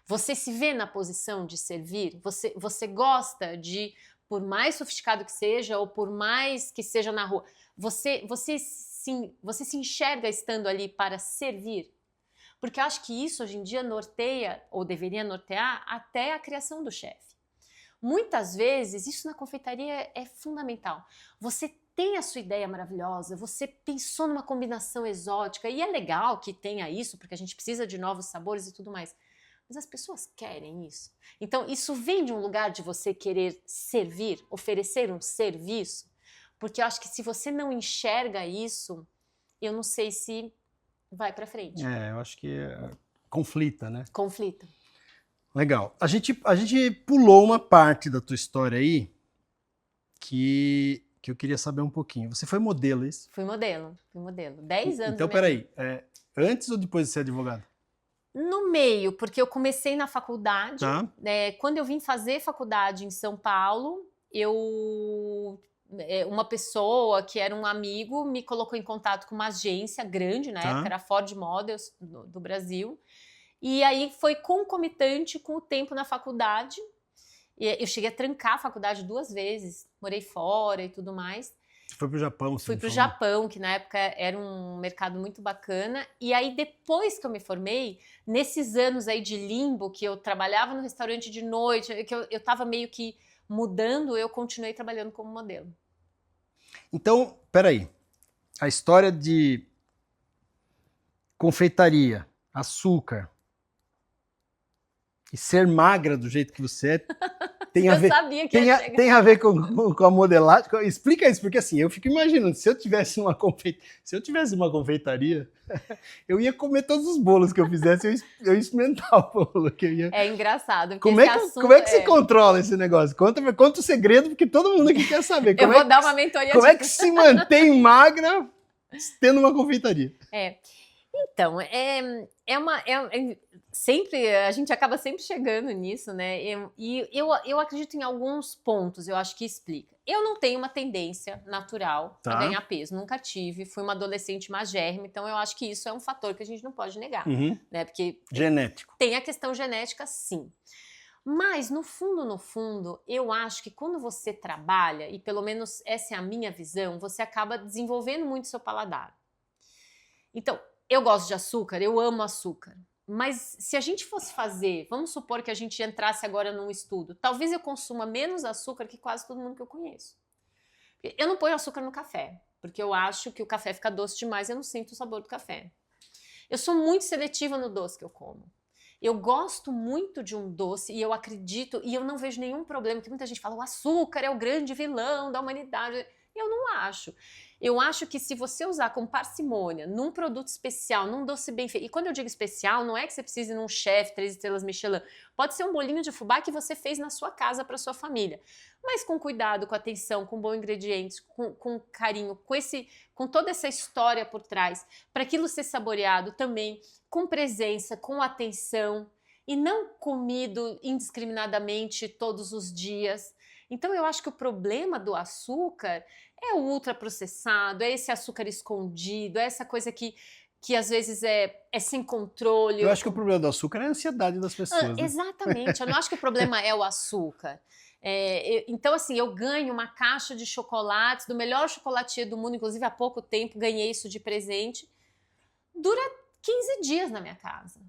Speaker 2: Você se vê na posição de servir? Você gosta de, por mais sofisticado que seja ou por mais que seja na rua, você se enxerga estando ali para servir? Porque eu acho que isso hoje em dia norteia, ou deveria nortear, até a criação do chefe. Muitas vezes, isso na confeitaria é fundamental. Você tem a sua ideia maravilhosa, você pensou numa combinação exótica, e é legal que tenha isso, porque a gente precisa de novos sabores e tudo mais. Mas as pessoas querem isso. Então, isso vem de um lugar de você querer servir, oferecer um serviço, porque eu acho que se você não enxerga isso, eu não sei se vai pra frente.
Speaker 1: Eu acho que conflita, né?
Speaker 2: Conflita.
Speaker 1: Legal. A gente pulou uma parte da tua história aí que eu queria saber um pouquinho. Você foi modelo, é isso?
Speaker 2: Fui modelo. 10 anos.
Speaker 1: Então, peraí. Antes ou depois de ser advogada?
Speaker 2: No meio, porque eu comecei na faculdade.
Speaker 1: Tá.
Speaker 2: Quando eu vim fazer faculdade em São Paulo, uma pessoa que era um amigo me colocou em contato com uma agência grande, na época era a Ford Models do Brasil, e aí foi concomitante com o tempo na faculdade. Eu cheguei a trancar a faculdade 2 vezes, morei fora e tudo mais.
Speaker 1: Você foi pro Japão?
Speaker 2: Fui pro Japão, que na época era um mercado muito bacana. E aí, depois que eu me formei, nesses anos aí de limbo, que eu trabalhava no restaurante de noite, que eu tava meio que mudando, eu continuei trabalhando como modelo.
Speaker 1: Então, peraí. A história de confeitaria, açúcar e ser magra do jeito que você é, tem a ver,
Speaker 2: sabia que
Speaker 1: tem a ver com a modelagem. Explica isso, porque assim, eu fico imaginando, se eu tivesse uma confeitaria, eu ia comer todos os bolos que eu fizesse, eu ia experimentar o bolo que eu ia...
Speaker 2: É engraçado.
Speaker 1: Como é que você controla esse negócio? Conta o segredo, porque todo mundo aqui quer saber.
Speaker 2: Eu vou dar uma mentoria.
Speaker 1: Como é que se mantém magra tendo uma confeitaria?
Speaker 2: Então, sempre, a gente acaba sempre chegando nisso, né? E eu acredito em alguns pontos, eu acho que explica. Eu não tenho uma tendência natural a ganhar peso, nunca tive, fui uma adolescente magérrima, então eu acho que isso é um fator que a gente não pode negar, né? Porque
Speaker 1: genético.
Speaker 2: Tem a questão genética, sim. Mas, no fundo, eu acho que quando você trabalha, e pelo menos essa é a minha visão, você acaba desenvolvendo muito seu paladar. Então, eu gosto de açúcar, eu amo açúcar. Mas se a gente fosse fazer, vamos supor que a gente entrasse agora num estudo, talvez eu consuma menos açúcar que quase todo mundo que eu conheço. Eu não ponho açúcar no café, porque eu acho que o café fica doce demais e eu não sinto o sabor do café. Eu sou muito seletiva no doce que eu como. Eu gosto muito de um doce e eu acredito, e eu não vejo nenhum problema, que muita gente fala, o açúcar é o grande vilão da humanidade. Eu não acho. Eu acho que se você usar com parcimônia, num produto especial, num doce bem feito, e quando eu digo especial, não é que você precise ir num chefe 3 estrelas Michelin, pode ser um bolinho de fubá que você fez na sua casa para sua família, mas com cuidado, com atenção, com bons ingredientes, com carinho, com toda essa história por trás, para aquilo ser saboreado também, com presença, com atenção, e não comido indiscriminadamente todos os dias. Então eu acho que o problema do açúcar é o ultraprocessado, é esse açúcar escondido, é essa coisa que às vezes é sem controle.
Speaker 1: Eu acho que o problema do açúcar é a ansiedade das pessoas. Né?
Speaker 2: Exatamente, eu não acho que o problema é o açúcar. Então, assim, eu ganho uma caixa de chocolates, do melhor chocolatier do mundo, inclusive há pouco tempo ganhei isso de presente. Dura 15 dias na minha casa.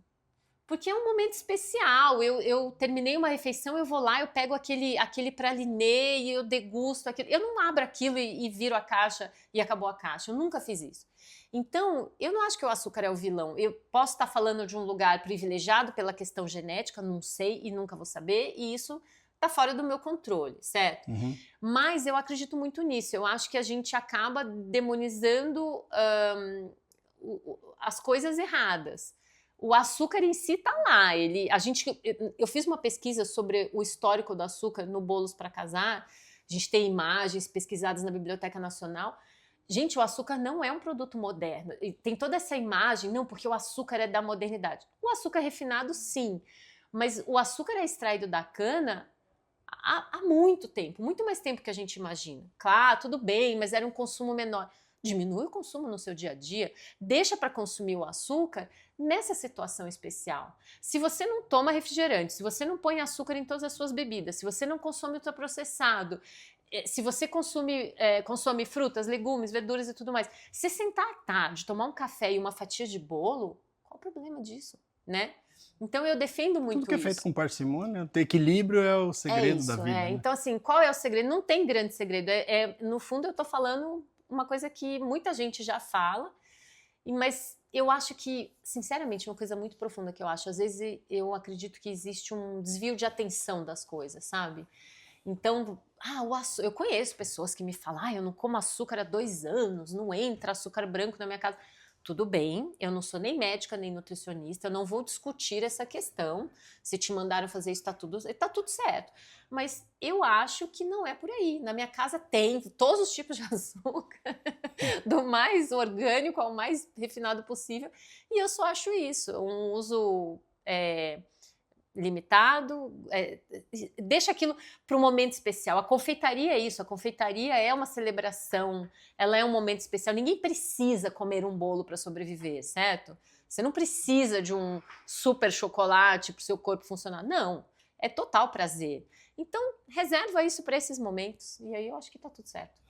Speaker 2: Porque é um momento especial, eu terminei uma refeição, eu vou lá, eu pego aquele pralinê e eu degusto aquilo. Eu não abro aquilo e viro a caixa e acabou a caixa, eu nunca fiz isso. Então, eu não acho que o açúcar é o vilão. Eu posso estar falando de um lugar privilegiado pela questão genética, não sei e nunca vou saber, e isso está fora do meu controle, certo?
Speaker 1: Uhum.
Speaker 2: Mas eu acredito muito nisso, eu acho que a gente acaba demonizando as coisas erradas. O açúcar em si tá lá. Eu fiz uma pesquisa sobre o histórico do açúcar no Bolos para Casar. A gente tem imagens pesquisadas na Biblioteca Nacional. Gente, o açúcar não é um produto moderno. E tem toda essa imagem, não, porque o açúcar é da modernidade. O açúcar refinado, sim. Mas o açúcar é extraído da cana há muito tempo, muito mais tempo que a gente imagina. Claro, tudo bem, mas era um consumo menor. Diminui o consumo no seu dia a dia, deixa para consumir o açúcar nessa situação especial. Se você não toma refrigerante, se você não põe açúcar em todas as suas bebidas, se você não consome ultraprocessado, se você consome frutas, legumes, verduras e tudo mais, se sentar à tarde, tomar um café e uma fatia de bolo, qual o problema disso, né? Então eu defendo muito isso.
Speaker 1: Tudo que é feito com parcimônia, ter equilíbrio é o segredo da vida. Né?
Speaker 2: Então assim, qual é o segredo? Não tem grande segredo, no fundo eu tô falando uma coisa que muita gente já fala, mas eu acho que, sinceramente, uma coisa muito profunda que eu acho, às vezes eu acredito que existe um desvio de atenção das coisas, sabe? Então, eu conheço pessoas que me falam, eu não como açúcar há 2 anos, não entra açúcar branco na minha casa. Tudo bem, eu não sou nem médica, nem nutricionista, eu não vou discutir essa questão. Se te mandaram fazer isso, tá tudo certo. Mas eu acho que não é por aí. Na minha casa tem todos os tipos de açúcar, do mais orgânico ao mais refinado possível. E eu só acho isso, um uso limitado, deixa aquilo para um momento especial. A confeitaria é isso, a confeitaria é uma celebração, ela é um momento especial. Ninguém precisa comer um bolo para sobreviver, certo? Você não precisa de um super chocolate para o seu corpo funcionar. Não, é total prazer. Então, reserva isso para esses momentos e aí eu acho que tá tudo certo.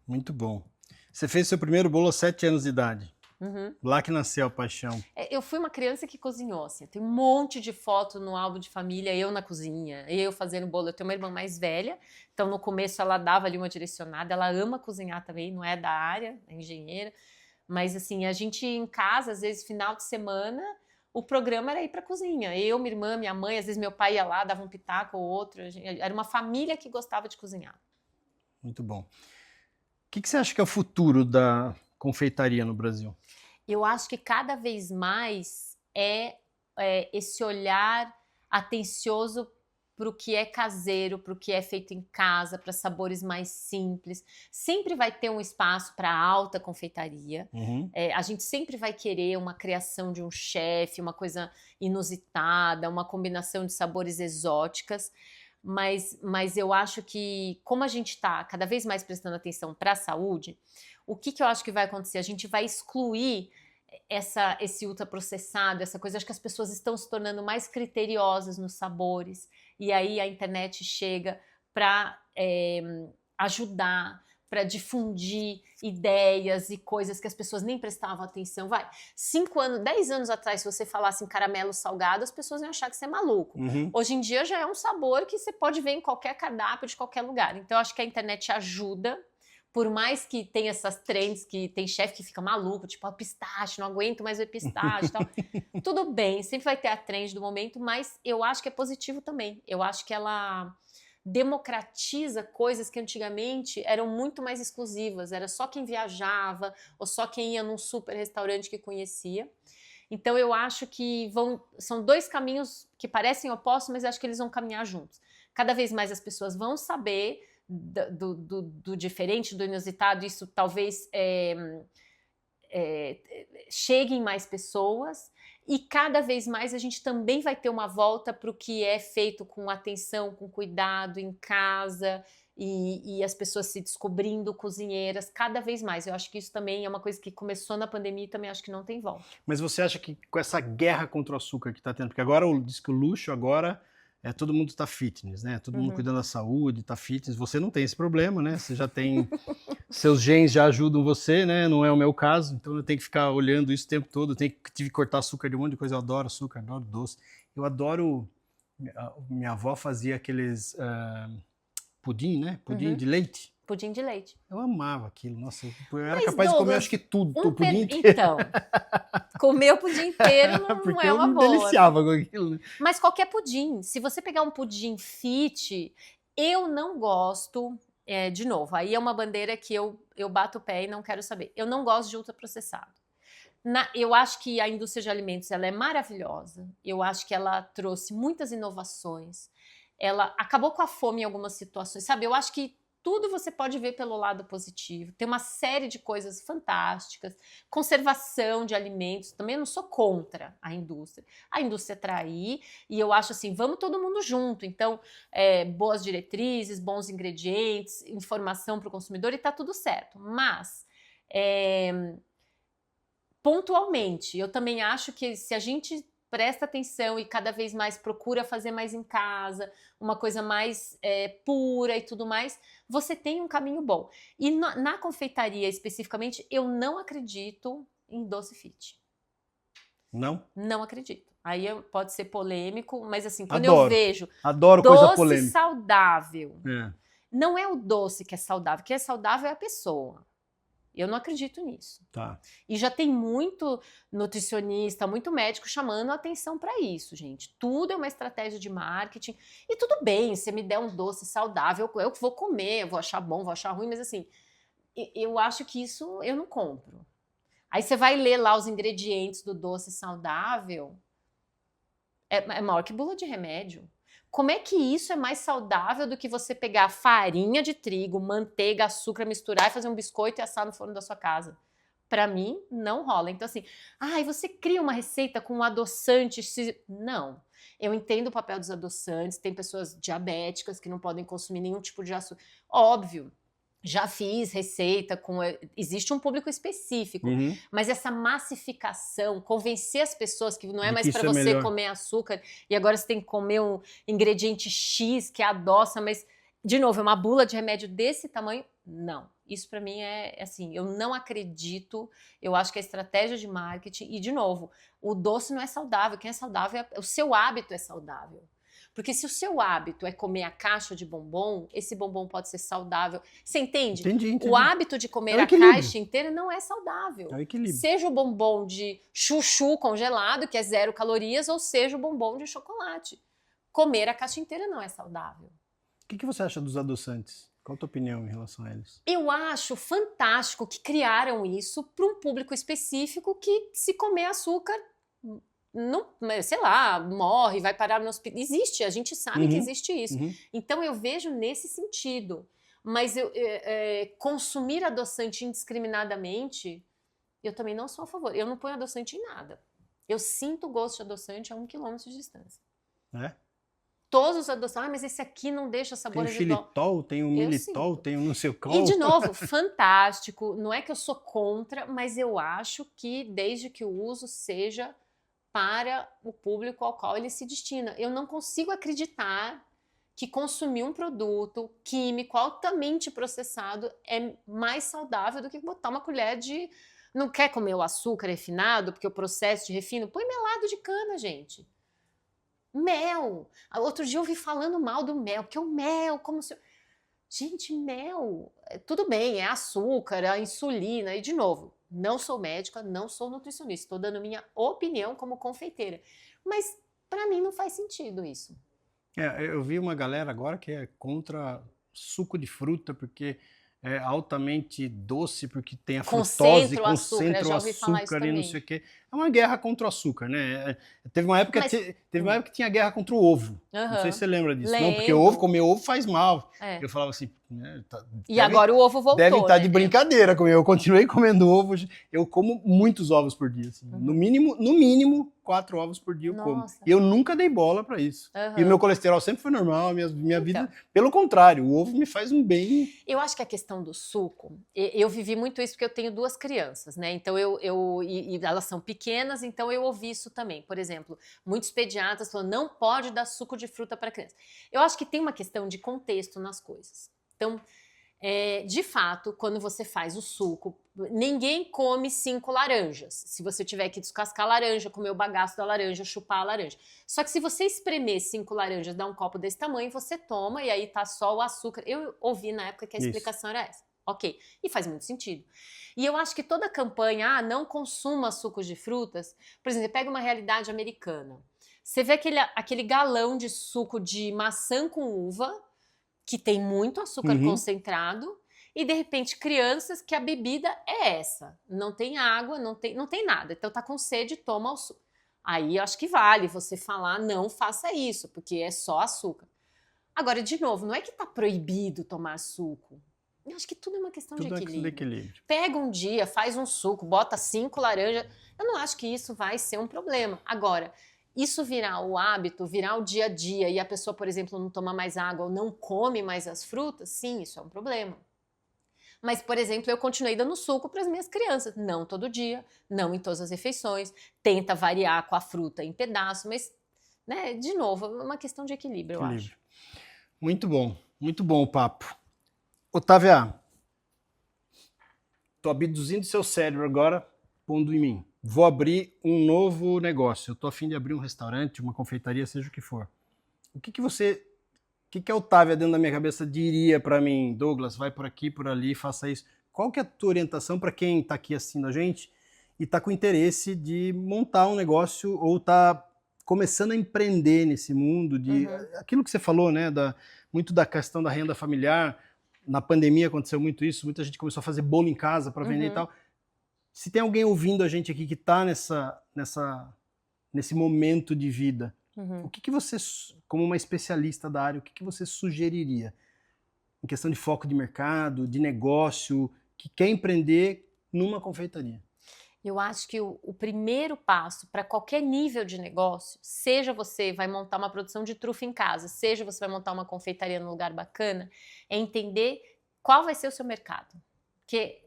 Speaker 1: Muito bom. Você fez seu primeiro bolo aos 7 anos de idade.
Speaker 2: Uhum.
Speaker 1: Lá que nasceu a paixão.
Speaker 2: Eu fui uma criança que cozinhou, assim. Tem um monte de foto no álbum de família, eu na cozinha, eu fazendo bolo. Eu tenho uma irmã mais velha, então no começo ela dava ali uma direcionada. Ela ama cozinhar também, não é da área, é engenheira. Mas assim, a gente em casa, às vezes final de semana, o programa era ir pra cozinha. Eu, minha irmã, minha mãe, às vezes meu pai ia lá, dava um pitaco ou outro. Era uma família que gostava de cozinhar.
Speaker 1: Muito bom. O que você acha que é o futuro da confeitaria no Brasil?
Speaker 2: Eu acho que cada vez mais esse olhar atencioso para o que é caseiro, para o que é feito em casa, para sabores mais simples. Sempre vai ter um espaço para alta confeitaria.
Speaker 1: Uhum.
Speaker 2: A gente sempre vai querer uma criação de um chefe, uma coisa inusitada, uma combinação de sabores exóticas. Mas eu acho que, como a gente está cada vez mais prestando atenção para a saúde, o que eu acho que vai acontecer? A gente vai excluir esse ultraprocessado, essa coisa. Acho que as pessoas estão se tornando mais criteriosas nos sabores. e aí a internet chega para ajudar, para difundir ideias e coisas que as pessoas nem prestavam atenção. 10 anos atrás, se você falasse em caramelo salgado, as pessoas iam achar que você é maluco. Hoje em dia já é um sabor que você pode ver em qualquer cardápio de qualquer lugar. Então eu acho que a internet ajuda, por mais que tenha essas trends, que tem chefe que fica maluco, tipo, o pistache, não aguento mais ver pistache e tal. Tudo bem, sempre vai ter a trend do momento, mas eu acho que é positivo também. Eu acho que ela democratiza coisas que antigamente eram muito mais exclusivas, era só quem viajava ou só quem ia num super restaurante que conhecia. Então eu acho que são dois caminhos que parecem opostos, mas acho que eles vão caminhar juntos. Cada vez mais as pessoas vão saber do diferente, do inusitado, isso talvez chegue em mais pessoas. E cada vez mais a gente também vai ter uma volta para o que é feito com atenção, com cuidado, em casa, e as pessoas se descobrindo cozinheiras cada vez mais. Eu acho que isso também é uma coisa que começou na pandemia e também acho que não tem volta.
Speaker 1: Mas você acha que com essa guerra contra o açúcar que está tendo, porque agora diz que o luxo agora todo mundo está fitness, né? Todo mundo cuidando da saúde, está fitness. Você não tem esse problema, né? Você já tem... seus genes já ajudam você, né? Não é o meu caso, então eu tenho que ficar olhando isso o tempo todo. Tive que cortar açúcar de um monte de coisa. Eu adoro açúcar, adoro doce. Eu adoro... Minha avó fazia aqueles pudim, né? Pudim de leite.
Speaker 2: Pudim de leite.
Speaker 1: Eu amava aquilo. Nossa, eu era capaz de comer acho que tudo, o pudim inteiro.
Speaker 2: Então, comer o pudim inteiro não é uma boa.
Speaker 1: Eu me deliciava com aquilo, né?
Speaker 2: Mas qualquer pudim. Se você pegar um pudim fit, eu não gosto... de novo, aí é uma bandeira que eu bato o pé e não quero saber. Eu não gosto de ultraprocessado. Eu acho que a indústria de alimentos ela é maravilhosa. Eu acho que ela trouxe muitas inovações. Ela acabou com a fome em algumas situações, sabe? Eu acho que tudo você pode ver pelo lado positivo. Tem uma série de coisas fantásticas. Conservação de alimentos. Também eu não sou contra a indústria. A indústria trair. E eu acho assim, vamos todo mundo junto. Então, boas diretrizes, bons ingredientes, informação para o consumidor e tá tudo certo. Mas, pontualmente, eu também acho que se a gente presta atenção e cada vez mais procura fazer mais em casa, uma coisa mais pura e tudo mais, você tem um caminho bom. E na confeitaria especificamente, eu não acredito em doce fit.
Speaker 1: Não?
Speaker 2: Não acredito. Aí pode ser polêmico, mas assim, quando
Speaker 1: Adoro.
Speaker 2: eu vejo
Speaker 1: Adoro coisa polêmica.
Speaker 2: Doce saudável, não é o doce que é saudável, o que é saudável é a pessoa. Eu não acredito nisso.
Speaker 1: Tá.
Speaker 2: E já tem muito nutricionista, muito médico chamando a atenção para isso, gente. Tudo é uma estratégia de marketing. E tudo bem, se me der um doce saudável, eu vou comer, eu vou achar bom, vou achar ruim, mas assim, eu acho que isso eu não compro. Aí você vai ler lá os ingredientes do doce saudável, é maior que bula de remédio. Como é que isso é mais saudável do que você pegar farinha de trigo, manteiga, açúcar, misturar e fazer um biscoito e assar no forno da sua casa? Para mim, não rola. Então assim, você cria uma receita com um adoçante... Não. Eu entendo o papel dos adoçantes, tem pessoas diabéticas que não podem consumir nenhum tipo de açúcar. Óbvio. Já fiz receita existe um público específico, mas essa massificação, convencer as pessoas que não é mais para você comer açúcar e agora você tem que comer um ingrediente X que adoça, mas, de novo, é uma bula de remédio desse tamanho? Não. Isso para mim é assim, eu não acredito, eu acho que é estratégia de marketing e, de novo, o doce não é saudável, quem é saudável o seu hábito é saudável. Porque se o seu hábito é comer a caixa de bombom, esse bombom pode ser saudável. Você entende?
Speaker 1: Entendi.
Speaker 2: O hábito de comer a caixa inteira não é saudável.
Speaker 1: É o equilíbrio.
Speaker 2: Seja o bombom de chuchu congelado, que é 0 calorias, ou seja o bombom de chocolate. Comer a caixa inteira não é saudável.
Speaker 1: O que você acha dos adoçantes? Qual a tua opinião em relação a eles?
Speaker 2: Eu acho fantástico que criaram isso para um público específico que, se comer açúcar... não, sei lá, morre, vai parar no hospital. Existe, a gente sabe que existe isso. Então eu vejo nesse sentido. Mas consumir adoçante indiscriminadamente, eu também não sou a favor. Eu não ponho adoçante em nada. Eu sinto o gosto de adoçante a 1 quilômetro de distância. Todos os adoçantes, mas esse aqui não deixa sabor residual.
Speaker 1: Tem o xilitol, tem o militol, tem o não sei qual.
Speaker 2: E, de novo, fantástico. Não é que eu sou contra, mas eu acho que desde que o uso seja para o público ao qual ele se destina. Eu não consigo acreditar que consumir um produto químico altamente processado é mais saudável do que botar uma colher de... Não quer comer o açúcar refinado, porque o processo de refino... Põe melado de cana, gente. Mel. Outro dia eu ouvi falando mal do mel, porque o mel, como se... Gente, mel, tudo bem, é açúcar, a insulina, e de novo, não sou médica, não sou nutricionista, estou dando minha opinião como confeiteira. Mas para mim não faz sentido isso.
Speaker 1: Eu vi uma galera agora que é contra suco de fruta, porque é altamente doce, porque tem a frutose, concentra o açúcar e não sei o quê. É uma guerra contra o açúcar, né? Teve uma época que tinha guerra contra o ovo. Não sei se você lembra disso. Não, porque comer ovo faz mal. Eu falava assim...
Speaker 2: agora o ovo voltou,
Speaker 1: deve estar de brincadeira comer. Eu continuei comendo ovo. Eu como muitos ovos por dia. Assim. No mínimo, 4 ovos por dia eu como. E eu nunca dei bola para isso. E o meu colesterol sempre foi normal. Minha vida... Pelo contrário, o ovo me faz um bem...
Speaker 2: Eu acho que a questão do suco... Eu vivi muito isso porque eu tenho 2 crianças, né? Então, e elas são pequenas, então eu ouvi isso também. Por exemplo, muitos pediatras falam, não pode dar suco de fruta para criança. Eu acho que tem uma questão de contexto nas coisas. Então, de fato, quando você faz o suco, ninguém come 5 laranjas. Se você tiver que descascar a laranja, comer o bagaço da laranja, chupar a laranja. Só que se você espremer 5 laranjas, dar um copo desse tamanho, você toma e aí tá só o açúcar. Eu ouvi na época que a explicação era essa. Ok, e faz muito sentido. E eu acho que toda a campanha, não consuma sucos de frutas, por exemplo, você pega uma realidade americana, você vê aquele galão de suco de maçã com uva, que tem muito açúcar concentrado, e de repente crianças que a bebida é essa, não tem água, não tem nada, então tá com sede, toma o suco. Aí eu acho que vale você falar, não faça isso, porque é só açúcar. Agora, de novo, não é que tá proibido tomar suco. Eu acho que tudo é uma questão de equilíbrio. Pega um dia, faz um suco, bota 5 laranjas. Eu não acho que isso vai ser um problema. Agora, isso virar o hábito, virar o dia a dia e a pessoa, por exemplo, não toma mais água ou não come mais as frutas, sim, isso é um problema. Mas, por exemplo, eu continuei dando suco para as minhas crianças. Não todo dia, não em todas as refeições. Tenta variar com a fruta em pedaços, mas, né, de novo, é uma questão de equilíbrio, eu acho.
Speaker 1: Muito bom o papo. Otávia, tô abduzindo seu cérebro agora, pondo em mim. Vou abrir um novo negócio. Eu tô a fim de abrir um restaurante, uma confeitaria, seja o que for. O que a Otávia dentro da minha cabeça diria para mim? Douglas, vai por aqui, por ali, faça isso. Qual que é a tua orientação para quem tá aqui assistindo a gente e tá com interesse de montar um negócio ou tá começando a empreender nesse mundo de aquilo que você falou, né, muito da questão da renda familiar. Na pandemia aconteceu muito isso, muita gente começou a fazer bolo em casa para vender e tal. Se tem alguém ouvindo a gente aqui que está nesse momento de vida, o que você, como uma especialista da área, o que você sugeriria em questão de foco de mercado, de negócio, que quer empreender numa confeitaria?
Speaker 2: Eu acho que o primeiro passo para qualquer nível de negócio, seja você vai montar uma produção de trufa em casa, seja você vai montar uma confeitaria num lugar bacana, é entender qual vai ser o seu mercado. Porque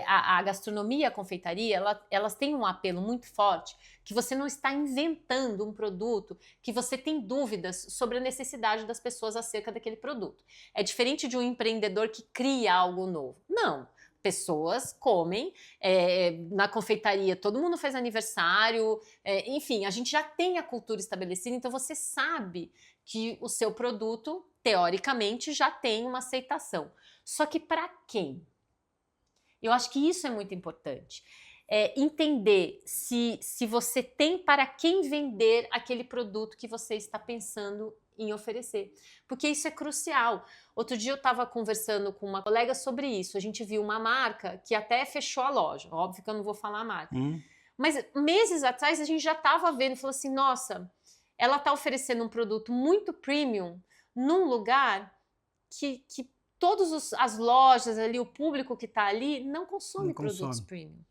Speaker 2: a gastronomia e a confeitaria, elas têm um apelo muito forte, que você não está inventando um produto que você tem dúvidas sobre a necessidade das pessoas acerca daquele produto. É diferente de um empreendedor que cria algo novo. Não. Pessoas comem, na confeitaria todo mundo faz aniversário, enfim, a gente já tem a cultura estabelecida, então você sabe que o seu produto, teoricamente, já tem uma aceitação. Só que para quem? Eu acho que isso é muito importante. Entender se você tem para quem vender aquele produto que você está pensando em oferecer, porque isso é crucial. Outro dia eu estava conversando com uma colega sobre isso, a gente viu uma marca que até fechou a loja, óbvio que eu não vou falar a marca, mas meses atrás a gente já estava vendo, falou assim, nossa, ela está oferecendo um produto muito premium num lugar que todas as lojas ali, o público que está ali, não consome produtos premium.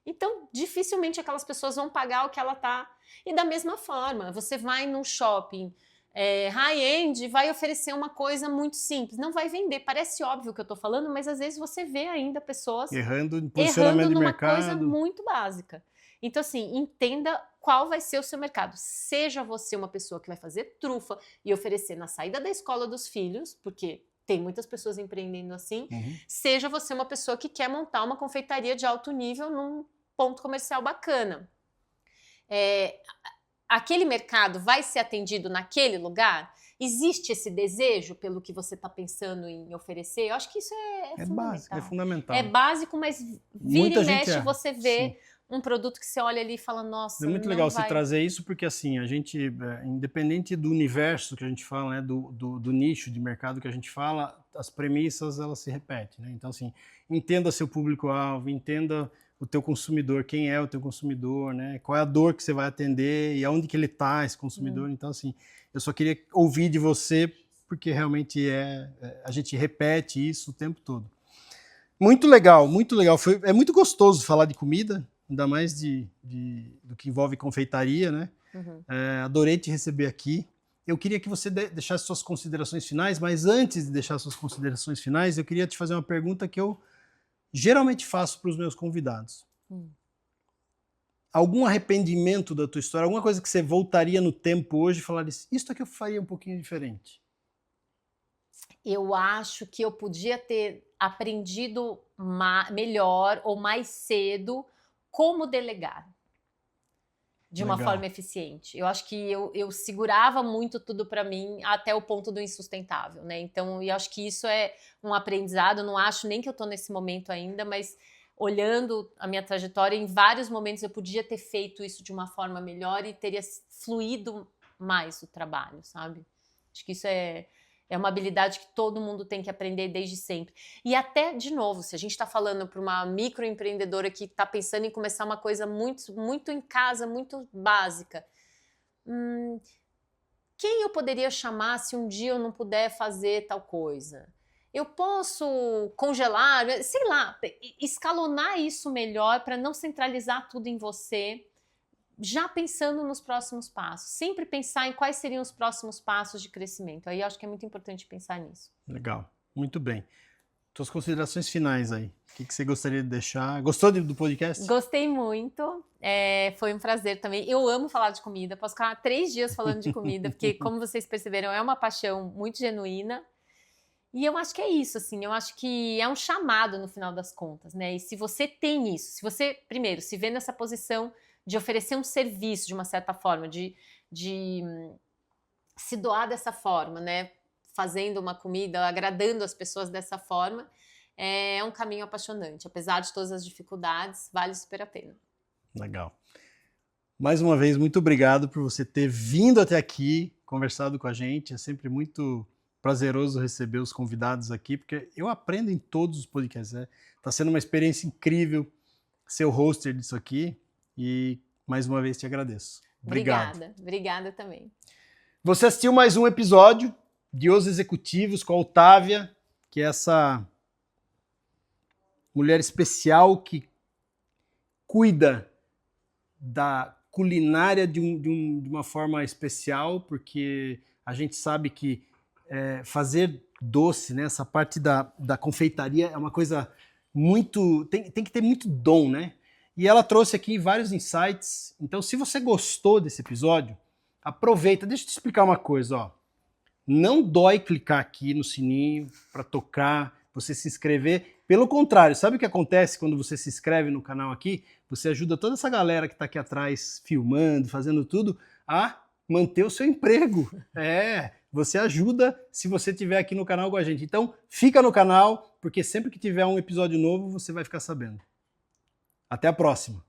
Speaker 2: Então, dificilmente aquelas pessoas vão pagar o que ela está. E da mesma forma, você vai num shopping high-end e vai oferecer uma coisa muito simples. Não vai vender. Parece óbvio o que eu estou falando, mas às vezes você vê ainda pessoas
Speaker 1: errando em posicionamento de
Speaker 2: numa
Speaker 1: mercado.
Speaker 2: Coisa muito básica. Então, assim, entenda qual vai ser o seu mercado. Seja você uma pessoa que vai fazer trufa e oferecer na saída da escola dos filhos, porque tem muitas pessoas empreendendo assim, seja você uma pessoa que quer montar uma confeitaria de alto nível num ponto comercial bacana. Aquele mercado vai ser atendido naquele lugar? Existe esse desejo pelo que você está pensando em oferecer? Eu acho que isso é fundamental.
Speaker 1: Básico, é fundamental.
Speaker 2: É básico, mas vira e mexe você vê um produto que você olha ali e fala, nossa,
Speaker 1: é muito legal você trazer isso, porque assim, a gente, independente do universo que a gente fala, né, do nicho de mercado que a gente fala, as premissas, elas se repetem, né? Então assim, entenda seu público-alvo, entenda o teu consumidor, quem é o teu consumidor, né? Qual é a dor que você vai atender e aonde que ele está, esse consumidor. Então assim, eu só queria ouvir de você, porque realmente a gente repete isso o tempo todo. Muito legal, muito legal. É muito gostoso falar de comida, ainda mais do que envolve confeitaria, né? Adorei te receber aqui. Eu queria que você deixasse suas considerações finais, mas antes de deixar suas considerações finais, eu queria te fazer uma pergunta que eu geralmente faço para os meus convidados. Algum arrependimento da tua história, alguma coisa que você voltaria no tempo hoje e falaria, isso aqui eu faria um pouquinho diferente?
Speaker 2: Eu acho que eu podia ter aprendido melhor ou mais cedo como delegar de uma forma eficiente. Eu acho que eu segurava muito tudo para mim até o ponto do insustentável, né? Então, eu acho que isso é um aprendizado. Não acho nem que eu tô nesse momento ainda, mas olhando a minha trajetória, em vários momentos eu podia ter feito isso de uma forma melhor e teria fluído mais o trabalho, sabe? Acho que isso é uma habilidade que todo mundo tem que aprender desde sempre. E até, de novo, se a gente está falando para uma microempreendedora que está pensando em começar uma coisa muito, muito em casa, muito básica, quem eu poderia chamar se um dia eu não puder fazer tal coisa? Eu posso congelar, sei lá, escalonar isso melhor para não centralizar tudo em você, já pensando nos próximos passos. Sempre pensar em quais seriam os próximos passos de crescimento. Aí eu acho que é muito importante pensar nisso.
Speaker 1: Legal, muito bem. Suas considerações finais aí. O que você gostaria de deixar? Gostou do podcast?
Speaker 2: Gostei muito. Foi um prazer também. Eu amo falar de comida. Posso ficar 3 dias falando de comida, porque, como vocês perceberam, é uma paixão muito genuína. E eu acho que é isso, assim. Eu acho que é um chamado no final das contas, né? E se você tem isso, se você, primeiro, se vê nessa posição de oferecer um serviço de uma certa forma, de se doar dessa forma, né? Fazendo uma comida, agradando as pessoas dessa forma, é um caminho apaixonante. Apesar de todas as dificuldades, vale super a pena.
Speaker 1: Legal. Mais uma vez, muito obrigado por você ter vindo até aqui, conversado com a gente. É sempre muito prazeroso receber os convidados aqui, porque eu aprendo em todos os podcasts. Está sendo uma experiência incrível ser o hoster disso aqui. E mais uma vez te agradeço. Obrigado.
Speaker 2: Obrigada também.
Speaker 1: Você assistiu mais um episódio de Os Executivos com a Otávia, que é essa mulher especial que cuida da culinária de uma forma especial, porque a gente sabe que fazer doce, né, essa parte da confeitaria é uma coisa muito... Tem que ter muito dom, né? E ela trouxe aqui vários insights. Então, se você gostou desse episódio, aproveita. Deixa eu te explicar uma coisa, ó. Não dói clicar aqui no sininho para tocar, você se inscrever. Pelo contrário, sabe o que acontece quando você se inscreve no canal aqui? Você ajuda toda essa galera que está aqui atrás filmando, fazendo tudo, a manter o seu emprego. Você ajuda se você estiver aqui no canal com a gente. Então, fica no canal, porque sempre que tiver um episódio novo, você vai ficar sabendo. Até a próxima!